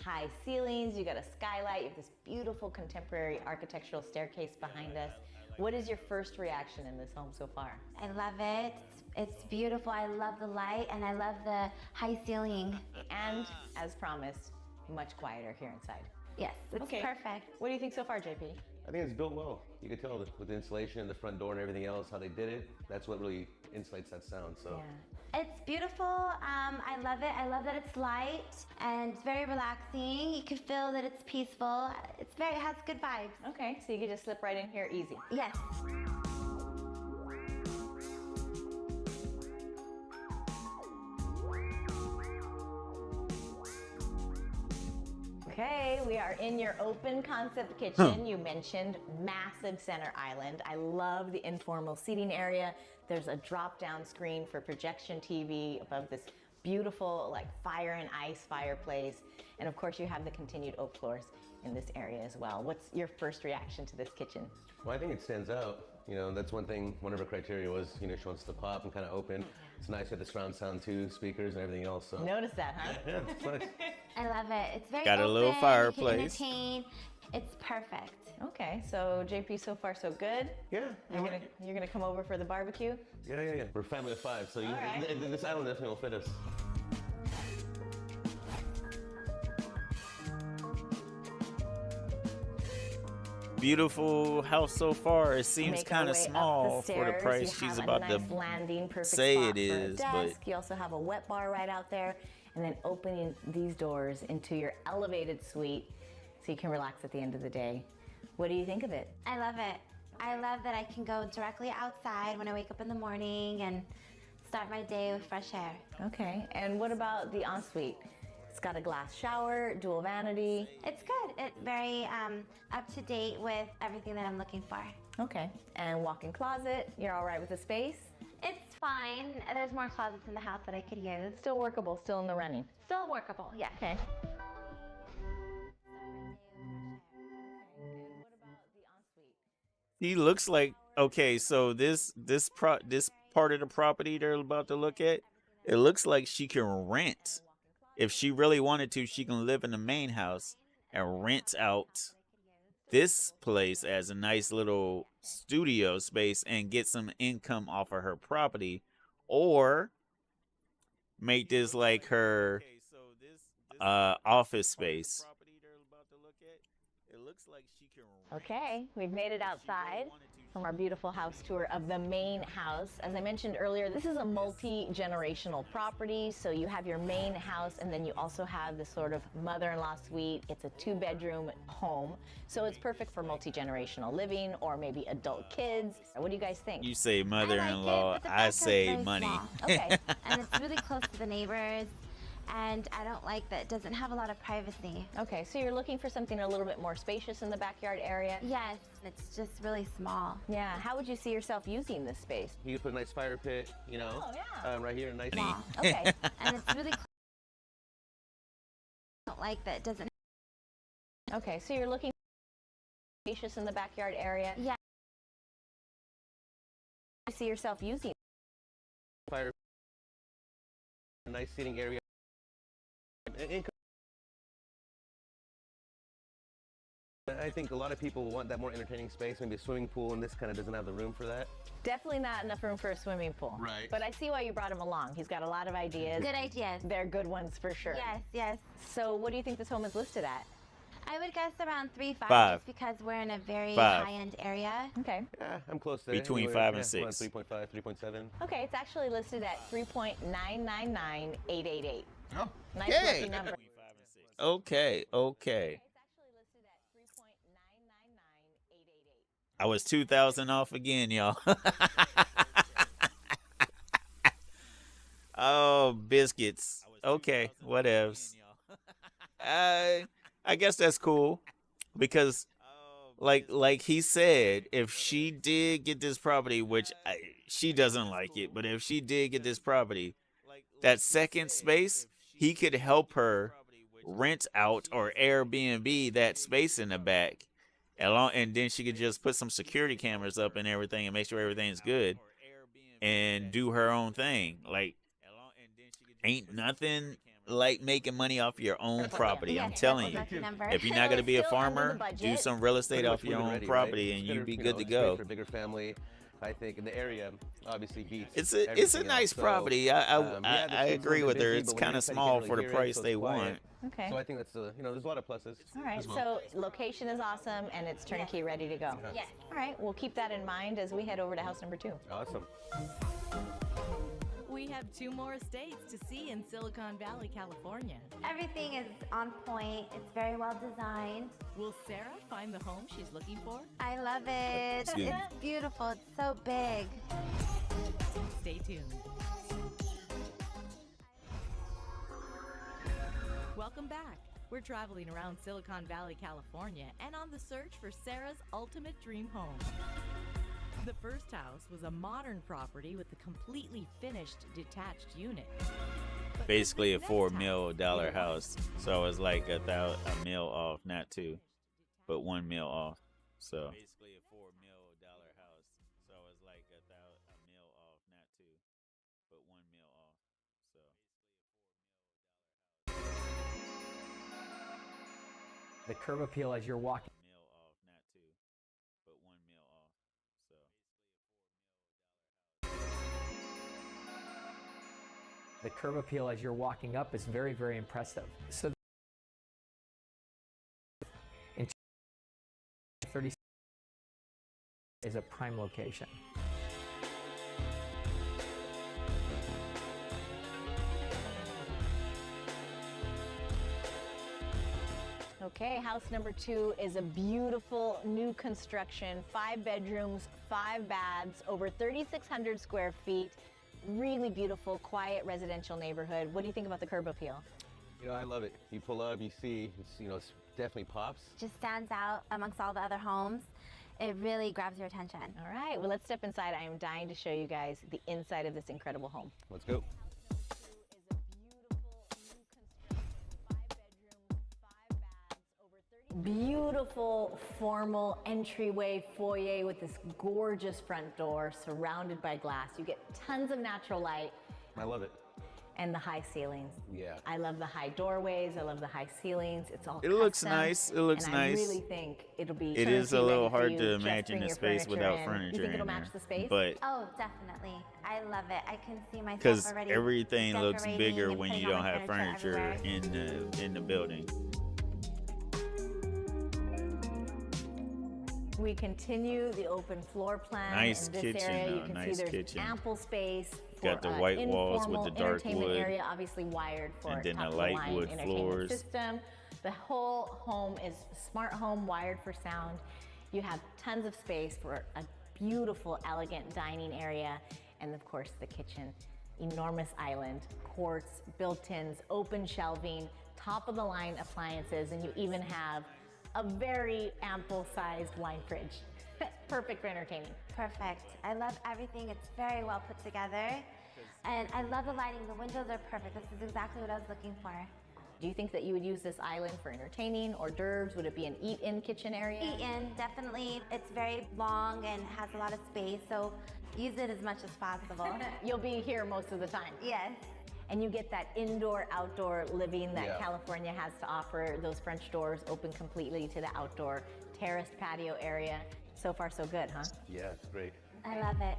High ceilings, you got a skylight, you have this beautiful contemporary architectural staircase behind us. What is your first reaction in this home so far? I love it. It's beautiful. I love the light and I love the high ceiling. And as promised, much quieter here inside. Yes, it's perfect. What do you think so far, JP? I think it's built well. You can tell with the insulation, the front door and everything else, how they did it. That's what really insulates that sound. So. Yeah. It's beautiful. I love it. I love that it's light and it's very relaxing. You can feel that it's peaceful. It has good vibes. Okay, so you can just slip right in here easy. Yes. Okay, we are in your open concept kitchen. You mentioned massive center island. I love the informal seating area. There's a drop-down screen for projection TV above this beautiful like fire and ice fireplace. And of course you have the continued oak floors in this area as well. What's your first reaction to this kitchen? Well, I think it stands out. You know, that's one thing, one of her criteria was, you know, she wants to pop and kind of open. It's nice with the surround sound too, speakers and everything else. So. Notice that, huh? Yeah, it's nice. I love it. It's very Got a open, little fireplace. You can entertain. It's perfect. Okay, so JP, so far so good? Yeah. You're gonna come over for the barbecue? Yeah. We're a family of 5, so this island definitely will fit us. Beautiful house so far. It seems Make kind our of way up small the for the stairs. price You she's have about a to nice landing, perfect say spot it for a is, desk. but You also have a wet bar right out there, and then opening these doors into your elevated suite so you can relax at the end of the day. What do you think of it? I love it. I love that I can go directly outside when I wake up in the morning and start my day with fresh air. Okay, and what about the ensuite? It's got a glass shower, dual vanity. It's good. It's very up to date with everything that I'm looking for. Okay, and walk-in closet. You're all right with the space? It's fine. There's more closets in the house that I could use. Still workable, still in the running. Still workable, yeah. Okay. he looks like, okay, so this part of the property they're about to look at, it looks like she can rent. If she really wanted to, she can live in the main house and rent out this place as a nice little studio space and get some income off of her property, or make this like her office space. Okay, we've made it outside from our beautiful house tour of the main house. As I mentioned earlier, this is a multi-generational property. So you have your main house, and then you also have this sort of mother-in-law suite. It's a 2-bedroom home. So it's perfect for multi-generational living or maybe adult kids. What do you guys think? You say mother-in-law, I say money. Okay, and it's really close to the neighbors. And I don't like that it doesn't have a lot of privacy. Okay, so you're looking for something a little bit more spacious in the backyard area? Yes, it's just really small. Yeah, how would you see yourself using this space? You could put a nice fire pit, you know, right here, nice. Okay, and it's really close. I don't like that it doesn't. Okay, so you're looking for spacious in the backyard area? Yeah. You see yourself using fire, a nice seating area. I think a lot of people want that more entertaining space, maybe a swimming pool, and this kind of doesn't have the room for that. Definitely not enough room for a swimming pool. Right. But I see why you brought him along. He's got a lot of ideas. Good ideas. They're good ones for sure. Yes, yes. So what do you think this home is listed at? I would guess around 3.5 5. just because we're in a very 5. high-end area. Okay. Yeah, I'm close there. Between 5 and 6. 3.5, 3.7. Okay, it's actually listed at 3.999888. Oh, nice lucky number. Okay. I was 2,000 off again, y'all. Oh, biscuits. Okay, whatevs. I guess that's cool because, like he said, if she did get this property, which she doesn't like it, but if she did get this property, that second space, he could help her rent out or Airbnb that space in the back. And then she could just put some security cameras up and everything and make sure everything's good and do her own thing. Like, ain't nothing like making money off your own property. I'm telling you. If you're not going to be a farmer, do some real estate off your own property and you'd be good to go. For a bigger family, I think in the area obviously beats. It's a nice property. I agree with her. It's kind of small for the price they want. Okay. So I think that's there's a lot of pluses. All right, so location is awesome and it's turnkey ready to go. Yes. All right, we'll keep that in mind as we head over to house number 2. Awesome. We have 2 more estates to see in Silicon Valley, California. Everything is on point. It's very well designed. Will Sarah find the home she's looking for? I love it. Excuse me. It's beautiful. It's so big. Stay tuned. Welcome back. We're traveling around Silicon Valley, California, and on the search for Sarah's ultimate dream home. The first house was a modern property with a completely finished detached unit. Basically a $4 million house. So it's like a mil off, not two, but $1 million off. So basically a $4 million house. So it's like a mil off, not two, but $1 million off. So The curb appeal as you're walking. Mil off, not two, but $1 million off. So The curb appeal as you're walking up is very, very impressive. So in 30 is a prime location. Okay, house number 2 is a beautiful new construction, 5 bedrooms, 5 baths, over 3,600 square feet. Really beautiful, quiet residential neighborhood. What do you think about the curb appeal? You know, I love it. You pull up, you see, it's definitely pops. Just stands out amongst all the other homes. It really grabs your attention. All right, well, let's step inside. I am dying to show you guys the inside of this incredible home. Let's go. Beautiful formal entryway foyer with this gorgeous front door surrounded by glass. You get tons of natural light. I love it. And the high ceilings. Yeah. I love the high doorways. I love the high ceilings. It's all It looks custom, nice. It looks and nice. I really think it'll be. It is a little hard ready for to you. Just imagine bring a your space without in. furniture You think it'll in match there. the space? But Oh, definitely. I love it. I can see myself because already everything looks decorating bigger and when putting you all don't my have furniture everywhere. in the building. We continue the open floor plan. Nice in this kitchen, area. You though. can Nice see there's kitchen. ample space. Got for the an white walls with informal the dark entertainment wood. area, obviously wired for And then the top-of-the-line light wood entertainment floors. system. The whole home is smart home, wired for sound. You have tons of space for a beautiful, elegant dining area, and of course the kitchen. Enormous island, quartz, built-ins, open shelving, top-of-the-line appliances, and you even have a very ample-sized wine fridge. Perfect for entertaining. Perfect. I love everything. It's very well put together. And I love the lighting. The windows are perfect. This is exactly what I was looking for. Do you think that you would use this island for entertaining, hors d'oeuvres? Would it be an eat-in kitchen area? Eat-in, definitely. It's very long and has a lot of space, so use it as much as possible. You'll be here most of the time. Yes. And you get that indoor-outdoor living that Yeah. California has to offer. Those French doors open completely to the outdoor terraced patio area. So far, so good, huh? Yeah, it's great. I love it.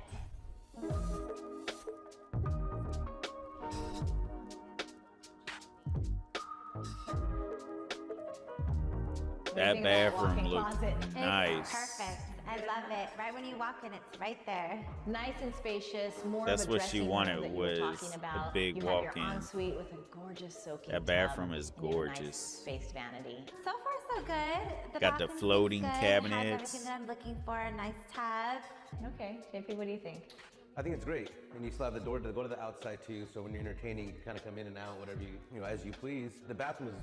That bathroom walk-in looks closet? nice. It's perfect. I love it. Right when you walk in, it's right there. Nice and spacious. More That's of a what she dressing room wanted that you were was talking a about. big You have your walk-in. ensuite with a gorgeous soaking That bathroom tub is and your nice gorgeous. spaced vanity. So far, so good. Got the bathroom floating seems good. cabinets. It has everything that I'm looking for. A nice tub. Okay, JP, what do you think? I think it's great. And you still have the door to go to the outside too, so when you're entertaining, you kind of come in and out, whatever you as you please. The bathroom is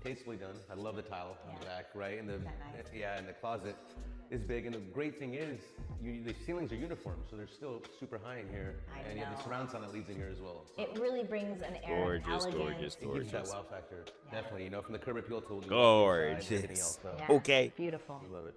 tastefully done. I love the tile on the back, right? And the and the closet is big. And the great thing is, the ceilings are uniform, so they're still super high in here. And you have the surround sound that leads in here as well. So. It really brings an air of Gorgeous, elegance. gorgeous, It gives that gorgeous. wow factor. Definitely, from the curb appeal to the Gorgeous. everything else. So. Yeah, Okay. Beautiful. I love it.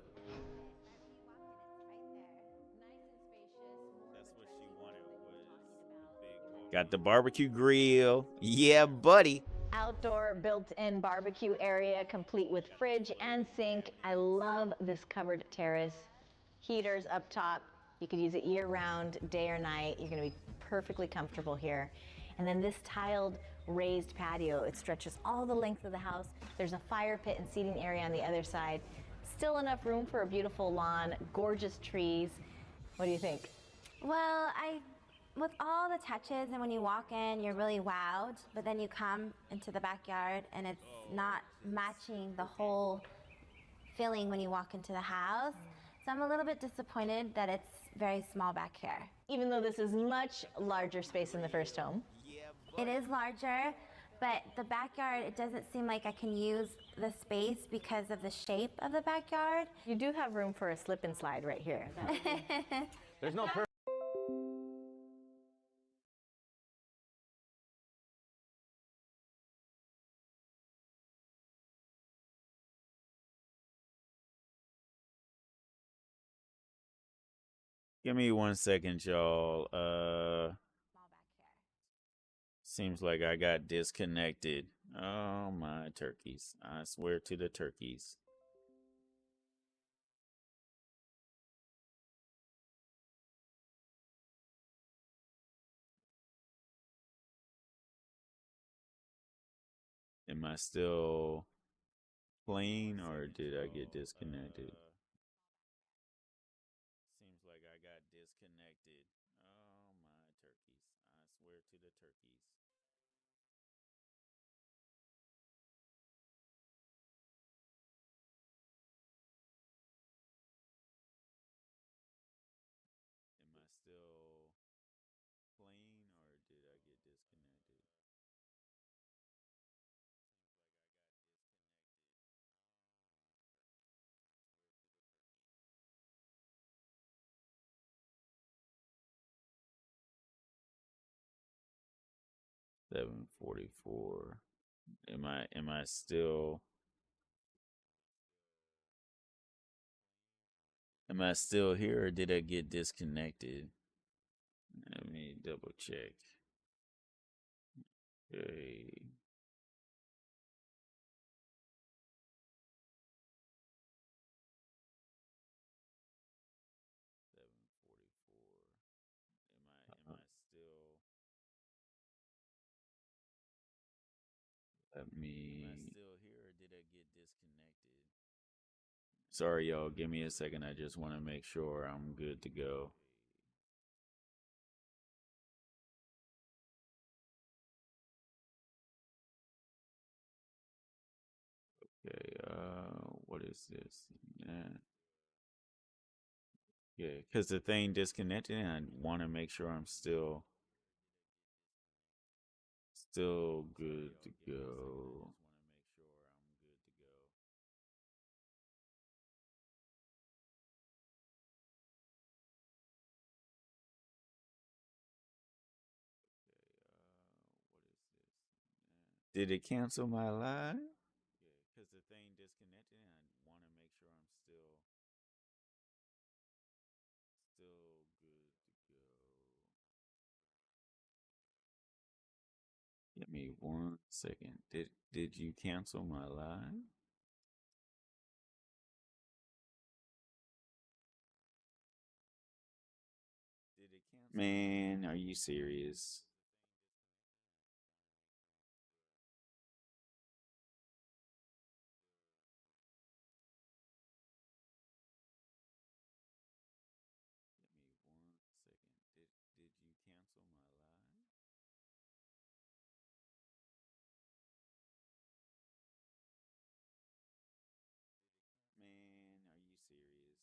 Got the barbecue grill. Yeah, buddy. Outdoor built-in barbecue area complete with fridge and sink. I love this covered terrace. Heaters up top. You could use it year-round, day or night. You're going to be perfectly comfortable here. And then this tiled raised patio, it stretches all the length of the house. There's a fire pit and seating area on the other side. Still enough room for a beautiful lawn, gorgeous trees. What do you think? Well, with all the touches, and when you walk in, you're really wowed, but then you come into the backyard and it's not matching the whole feeling when you walk into the house. So I'm a little bit disappointed that it's very small back here. Even though this is much larger space than the first home. It is larger, But the backyard, it doesn't seem like I can use the space because of the shape of the backyard. You do have room for a slip and slide right here. There's no perfect. Give me 1 second, y'all. Seems like I got disconnected. Oh my turkeys. I swear to the turkeys. Am I still playing or did I get disconnected? Seems like I got disconnected. Oh my turkeys. I swear to the turkeys. Am I still playing or did I get disconnected? 7:44. Am I still here or did I get disconnected? Let me double check. Okay. Am I still Let me Am I still here or did I get disconnected? Sorry y'all, give me a second. I just want to make sure I'm good to go. Okay, what is this? Yeah, because the thing disconnected and I want to make sure I'm still good to go. 'Did it cancel my live? Yeah, because the thing disconnected and I want to make sure I'm still good to go. Give me 1 second. Did you cancel my live? Did it cancel? Man, are you serious? Did you cancel my live? Man, are you serious?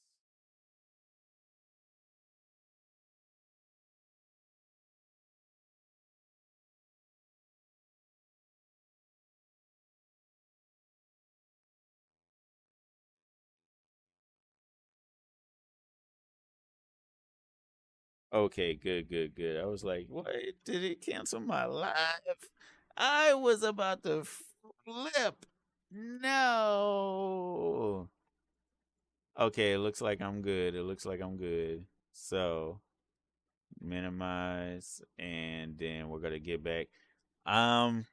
Okay, good. I was like, what? Did it cancel my live? I was about to flip. No. Okay, it looks like I'm good. So, minimize and then we're going to get back. I'm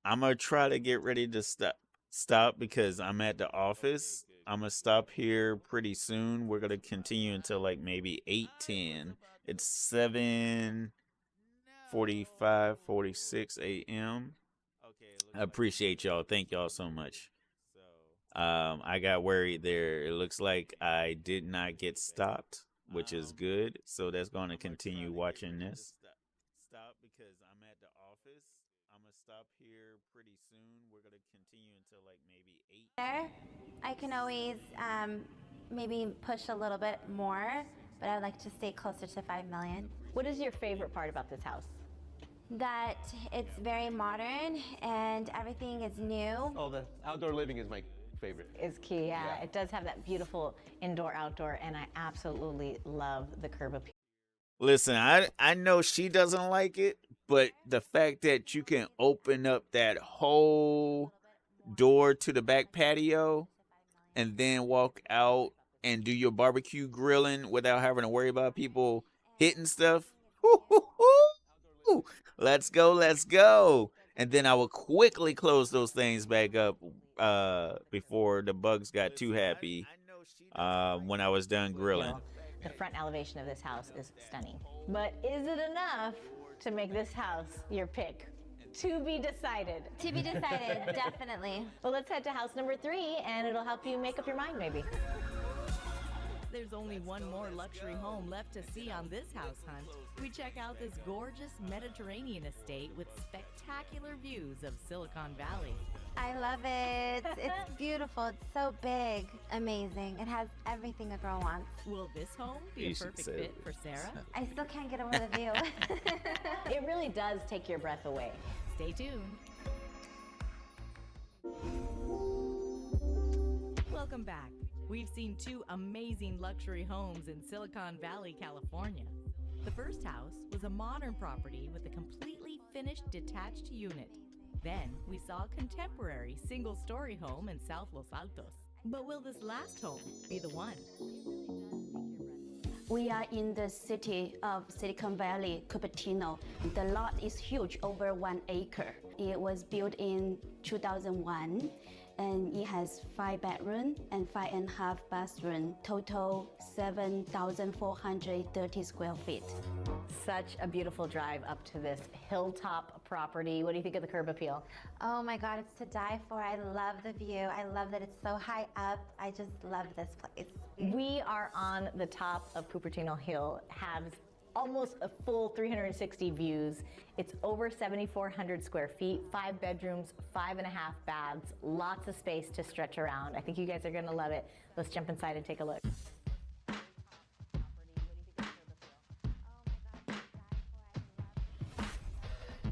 going to try to get ready to stop because I'm at the office. I'm going to stop here pretty soon. We're going to continue until like maybe 8:10. It's 7:45, 46 a.m. I appreciate y'all. Thank y'all so much. I got worried there. It looks like I did not get stopped, which is good. So that's going to continue watching this. Stop because I'm at the office. I'm going to stop here pretty soon. We're going to continue until like maybe 8. There, I can always maybe push a little bit more, but I'd like to stay closer to 5 million. What is your favorite part about this house? that it's very modern and everything is new. Oh, the outdoor living is my favorite. Is key, yeah. It does have that beautiful indoor-outdoor, and I absolutely love the curb appeal. Listen, I know she doesn't like it, but the fact that you can open up that whole door to the back patio and then walk out and do your barbecue grilling without having to worry about people hitting stuff. Let's go, let's go. And then I will quickly close those things back up before the bugs got too happy when I was done grilling. The front elevation of this house is stunning. But is it enough to make this house your pick? To be decided. To be decided, definitely. Well, let's head to house number 3, and it'll help you make up your mind, maybe. There's only one more luxury home left to see on this house hunt. We check out this gorgeous Mediterranean estate with spectacular views of Silicon Valley. I love it. It's beautiful. It's so big. Amazing. It has everything a girl wants. Will this home be a perfect fit for Sarah? I still can't get over the view. It really does take your breath away. Stay tuned. Welcome back. We've seen 2 amazing luxury homes in Silicon Valley, California. The first house was a modern property with a completely finished detached unit. Then we saw a contemporary single-story home in South Los Altos. But will this last home be the one? We are in the city of Silicon Valley, Cupertino. The lot is huge, over 1 acre. It was built in 2001, and it has 5 bedrooms and 5.5 bathrooms, total 7,430 square feet. Such a beautiful drive up to this hilltop property. What do you think of the curb appeal? Oh my God, it's to die for. I love the view. I love that it's so high up. I just love this place. We are on the top of Cupertino Hill, has almost a full 360 views. It's over 7,400 square feet, 5 bedrooms, 5.5 baths, lots of space to stretch around. I think you guys are gonna love it. Let's jump inside and take a look.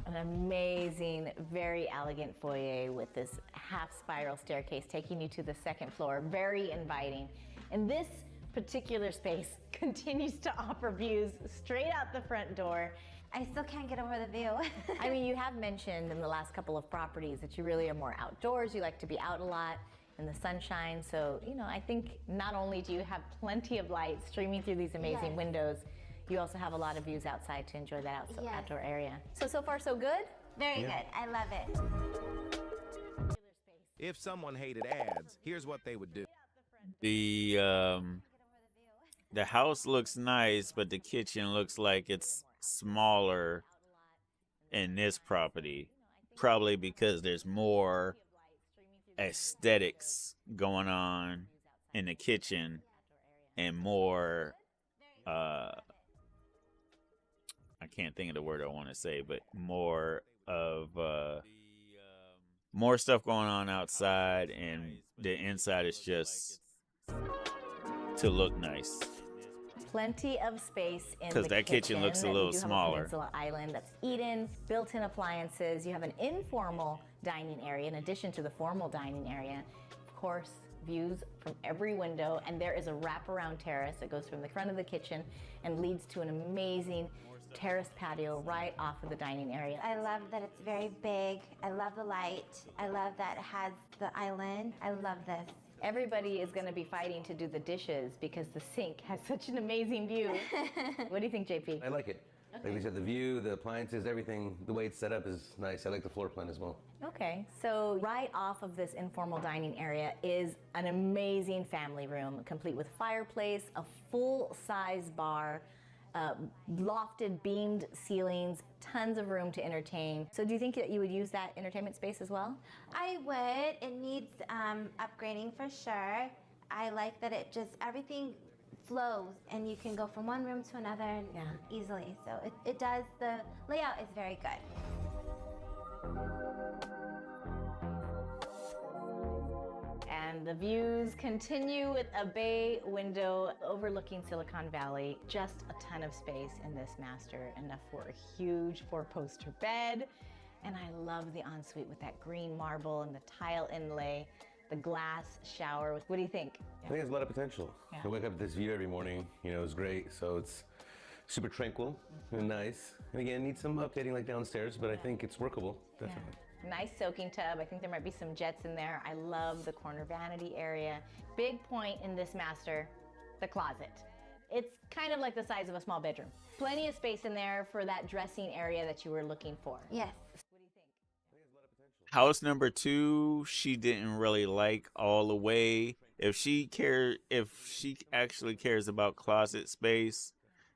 An amazing, very elegant foyer with this half spiral staircase taking you to the 2nd floor. Very inviting. And this particular space continues to offer views straight out the front door. I still can't get over the view. I mean, you have mentioned in the last couple of properties that you really are more outdoors. You like to be out a lot in the sunshine. So, you know, I think not only do you have plenty of light streaming through these amazing windows, you also have a lot of views outside to enjoy that outdoor area. So far so good? Very good. I love it. If someone hated ads, here's what they would do. The house looks nice, but the kitchen looks like it's smaller in this property. Probably because there's more aesthetics going on in the kitchen and more I can't think of the word I want to say, but more of more stuff going on outside, and the inside is just to look nice. Plenty of space in the kitchen. Because that kitchen looks a little smaller. You have a peninsula island that's eaten, built-in appliances. You have an informal dining area in addition to the formal dining area. Of course, views from every window, and there is a wraparound terrace that goes from the front of the kitchen and leads to an amazing terraced patio right off of the dining area. I love that it's very big. I love the light. I love that it has the island. I love this. Everybody is going to be fighting to do the dishes because the sink has such an amazing view. What do you think, JP? I like it. Like we said, the view, the appliances, everything, the way it's set up is nice. I like the floor plan as well. Okay, so right off of this informal dining area is an amazing family room, complete with fireplace, a full-size bar, lofted beamed ceilings, tons of room to entertain. So do you think that you would use that entertainment space as well? I would. It needs upgrading for sure. I like that it just, everything flows and you can go from one room to another easily. So it does, the layout is very good. And And the views continue with a bay window overlooking Silicon Valley. Just a ton of space in this master, enough for a huge 4-poster bed. And I love the ensuite with that green marble and the tile inlay, the glass shower. What do you think? I think there's a lot of potential. Yeah. I wake up to this view every morning, it's great. So it's super tranquil and nice. And again, needs some updating like downstairs, but I think it's workable, definitely. Yeah. Nice soaking tub. I think there might be some jets in there. I love the corner vanity area. Big point in this master, the closet. It's kind of like the size of a small bedroom. Plenty of space in there for that dressing area that you were looking for. Yes. What do you think? House number 2, she didn't really like all the way. If she actually cares about closet space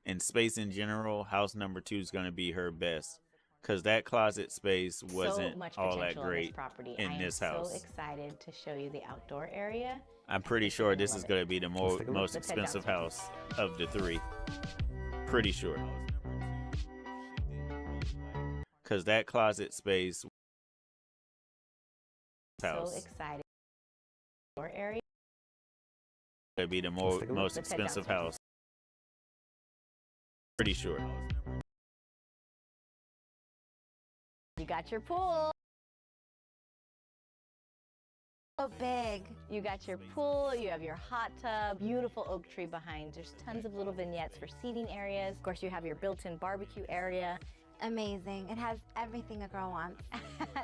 and space in general, house number 2 is going to be her best. Because that closet space wasn't so much all that potential great in this I am house. so excited to show you the outdoor area. I'm pretty sure this is going to be the most expensive house of the 3. Pretty sure. Because that closet space house. So excited. Outdoor area. Going to be the most expensive house. Pretty sure. You got your pool. So big. You got your pool, you have your hot tub, beautiful oak tree behind. There's tons of little vignettes for seating areas. Of course, you have your built-in barbecue area. Amazing. It has everything a girl wants.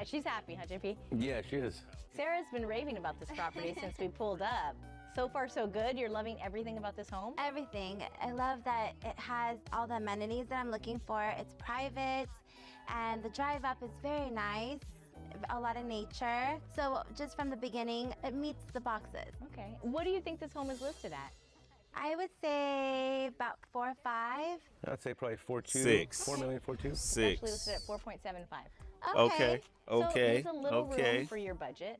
She's happy, huh, JP? Yeah, she is. Sarah's been raving about this property since we pulled up. So far, so good. You're loving everything about this home? Everything. I love that it has all the amenities that I'm looking for. It's private, and the drive up is very nice. A lot of nature. So just from the beginning, it meets the boxes. Okay. What do you think this home is listed at? I would say about 4 or 5. I'd say probably 4.2. 6. 4 million, 4.2. 6. Actually listed at 4.75. Okay. So there's a little room for your budget.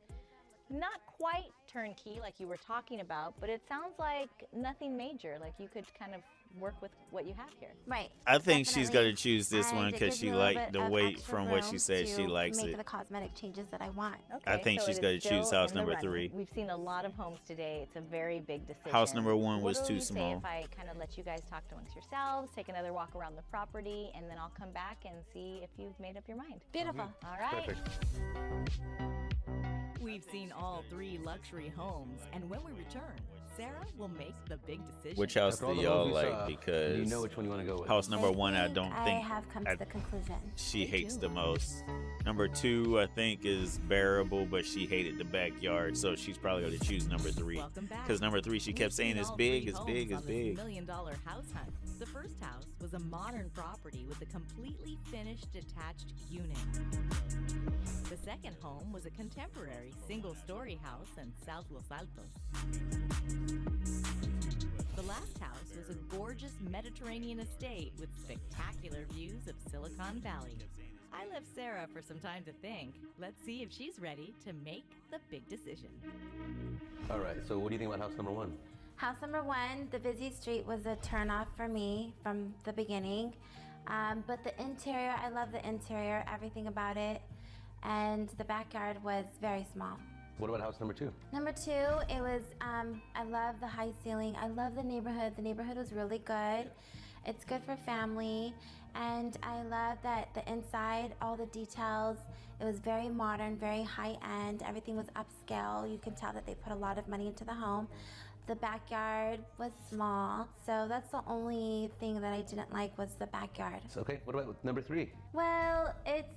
Not quite turnkey like you were talking about, but it sounds like nothing major. Like you could kind of work with what you have here. Right. I think she's going to choose this And one it because gives she me a little liked bit the of weight extra from what she room said. She to likes make it. the cosmetic changes that I want. I think so she's it going is to choose still house in the number running. 3. We've seen a lot of homes today. It's a very big decision. House number 1 was What do too you say small. if I kind of let you guys talk amongst yourselves, take another walk around the property, and then I'll come back and see if you've made up your mind. Beautiful. All right. Perfect. We've seen all 3 luxury homes, and when we return, Sarah will make the big decision. Which house After all do the y'all homes we like? saw, Because you know which one you want to go with. house number 1, I don't I think have come to the conclusion. she hates the most. Number 2, I think is bearable, but she hated the backyard, so she's probably going to choose number 3. Welcome back. Because number 3, she kept We've saying seen it's all big, 3 it's homes big, it's on this big. $1 million house hunt. The first house was a modern property with a completely finished detached unit. The second home was a contemporary single-story house in South Los Altos. The last house was a gorgeous Mediterranean estate with spectacular views of Silicon Valley. I left Sarah for some time to think. Let's see if she's ready to make the big decision. All right, so what do you think about house number 1? House number 1, the busy street was a turnoff for me from the beginning. But the interior, I love the interior, everything about it. And the backyard was very small. What about house number 2? Number 2, it was, I love the high ceiling. I love the neighborhood. The neighborhood was really good. It's good for family. And I love that the inside, all the details, it was very modern, very high end. Everything was upscale. You can tell that they put a lot of money into the home. The backyard was small, so that's the only thing that I didn't like was the backyard. So, okay, what about number 3? Well, it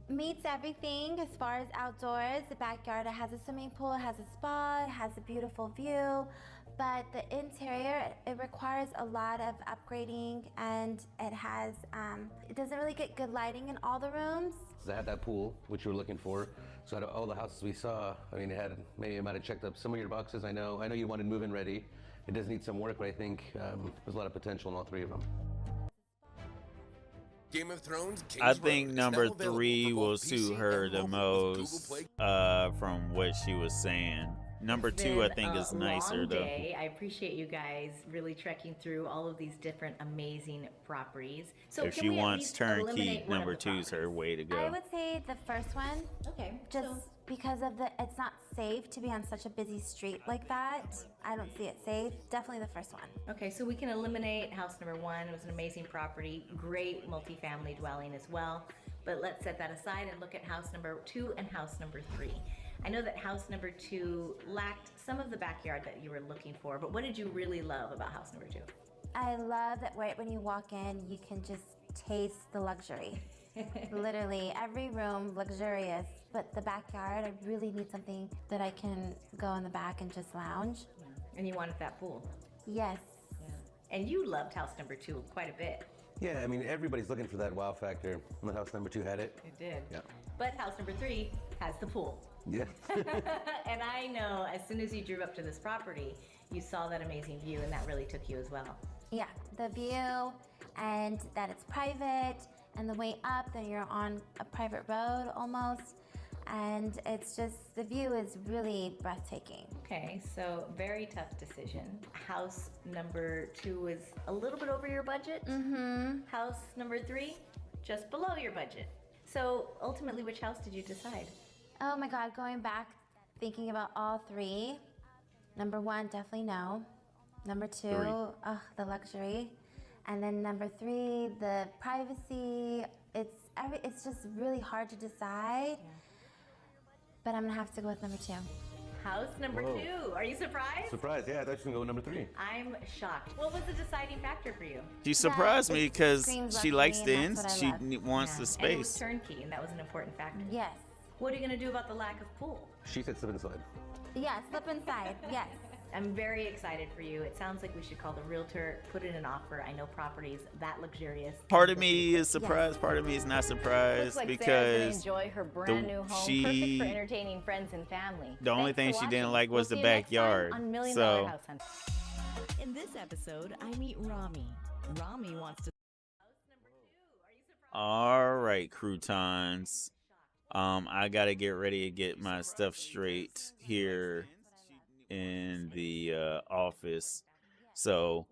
meets everything as far as outdoors. The backyard, it has a swimming pool, it has a spa, it has a beautiful view, but the interior, it requires a lot of upgrading, and it has, it doesn't really get good lighting in all the rooms. So I had that pool, which you were looking for. So out of all the houses we saw, I mean, maybe I might have checked up some of your boxes. I know you wanted move-in ready. It does need some work, but I think there's a lot of potential in all 3 of them. Game of Thrones, King's I think Road is number now available 3 for will both suit PC her and the mobile with most Google Play. from what she was saying. Number 2, I think, is nicer, long though. day. I appreciate you guys really trekking through all of these different amazing properties. So If can she we at wants least turnkey, eliminate one of number the 2 is her way to I go. would say the first one. Okay. Just Because of it's not safe to be on such a busy street like that. I don't see it safe. Definitely the first one. Okay, so we can eliminate house number 1. It was an amazing property, great multifamily dwelling as well. But let's set that aside and look at house number 2 and house number 3. I know that house number 2 lacked some of the backyard that you were looking for, but what did you really love about house number 2? I love that right when you walk in, you can just taste the luxury. Literally, every room luxurious, but the backyard, I really need something that I can go in the back and just lounge. And you wanted that pool? Yes. Yeah. And you loved house number 2 quite a bit. Yeah, I mean, everybody's looking for that wow factor. And the house number 2 had it. It did. Yeah. But house number 3 has the pool. Yeah. And I know as soon as you drove up to this property, you saw that amazing view, and that really took you as well. Yeah, the view and that it's private, and the way up, then you're on a private road almost. And it's just, the view is really breathtaking. Okay, so very tough decision. House number 2 is a little bit over your budget. Mm-hmm. House number 3, just below your budget. So ultimately, which house did you decide? Oh my God, going back, thinking about all 3. Number 1, definitely no. Number 2, the luxury. And then number 3, the privacy. It's just really hard to decide. Yeah. But I'm gonna have to go with number 2. House number 2. Are you surprised? Surprised, yeah. I thought you were gonna go with number 3. I'm shocked. What was the deciding factor for you? She surprised me because she likes the ins. She wants the And it was space. turnkey, and that was an important factor. Yes. What are you gonna do about the lack of pool? She said slip inside. Yeah, slip inside, yes. I'm very excited for you. It sounds like we should call the realtor, put in an offer. I know properties that luxurious. Part of me is surprised, part of me is not surprised Looks like Sarah's because gonna enjoy her brand new home, perfect for entertaining friends and family. the only thing Thanks she for didn't watching. like was We'll the see you next time backyard. on $1 Million So House Hunt. In this episode, I meet Rami. Rami wants to. all right, croutons. I gotta get ready to get my stuff straight here in the office. So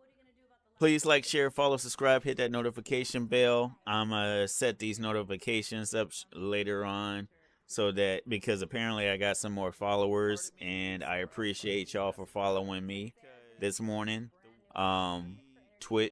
please like, share, follow, subscribe, hit that notification bell. I'm gonna set these notifications up later on so that, because apparently I got some more followers, and I appreciate y'all for following me this morning. Twitch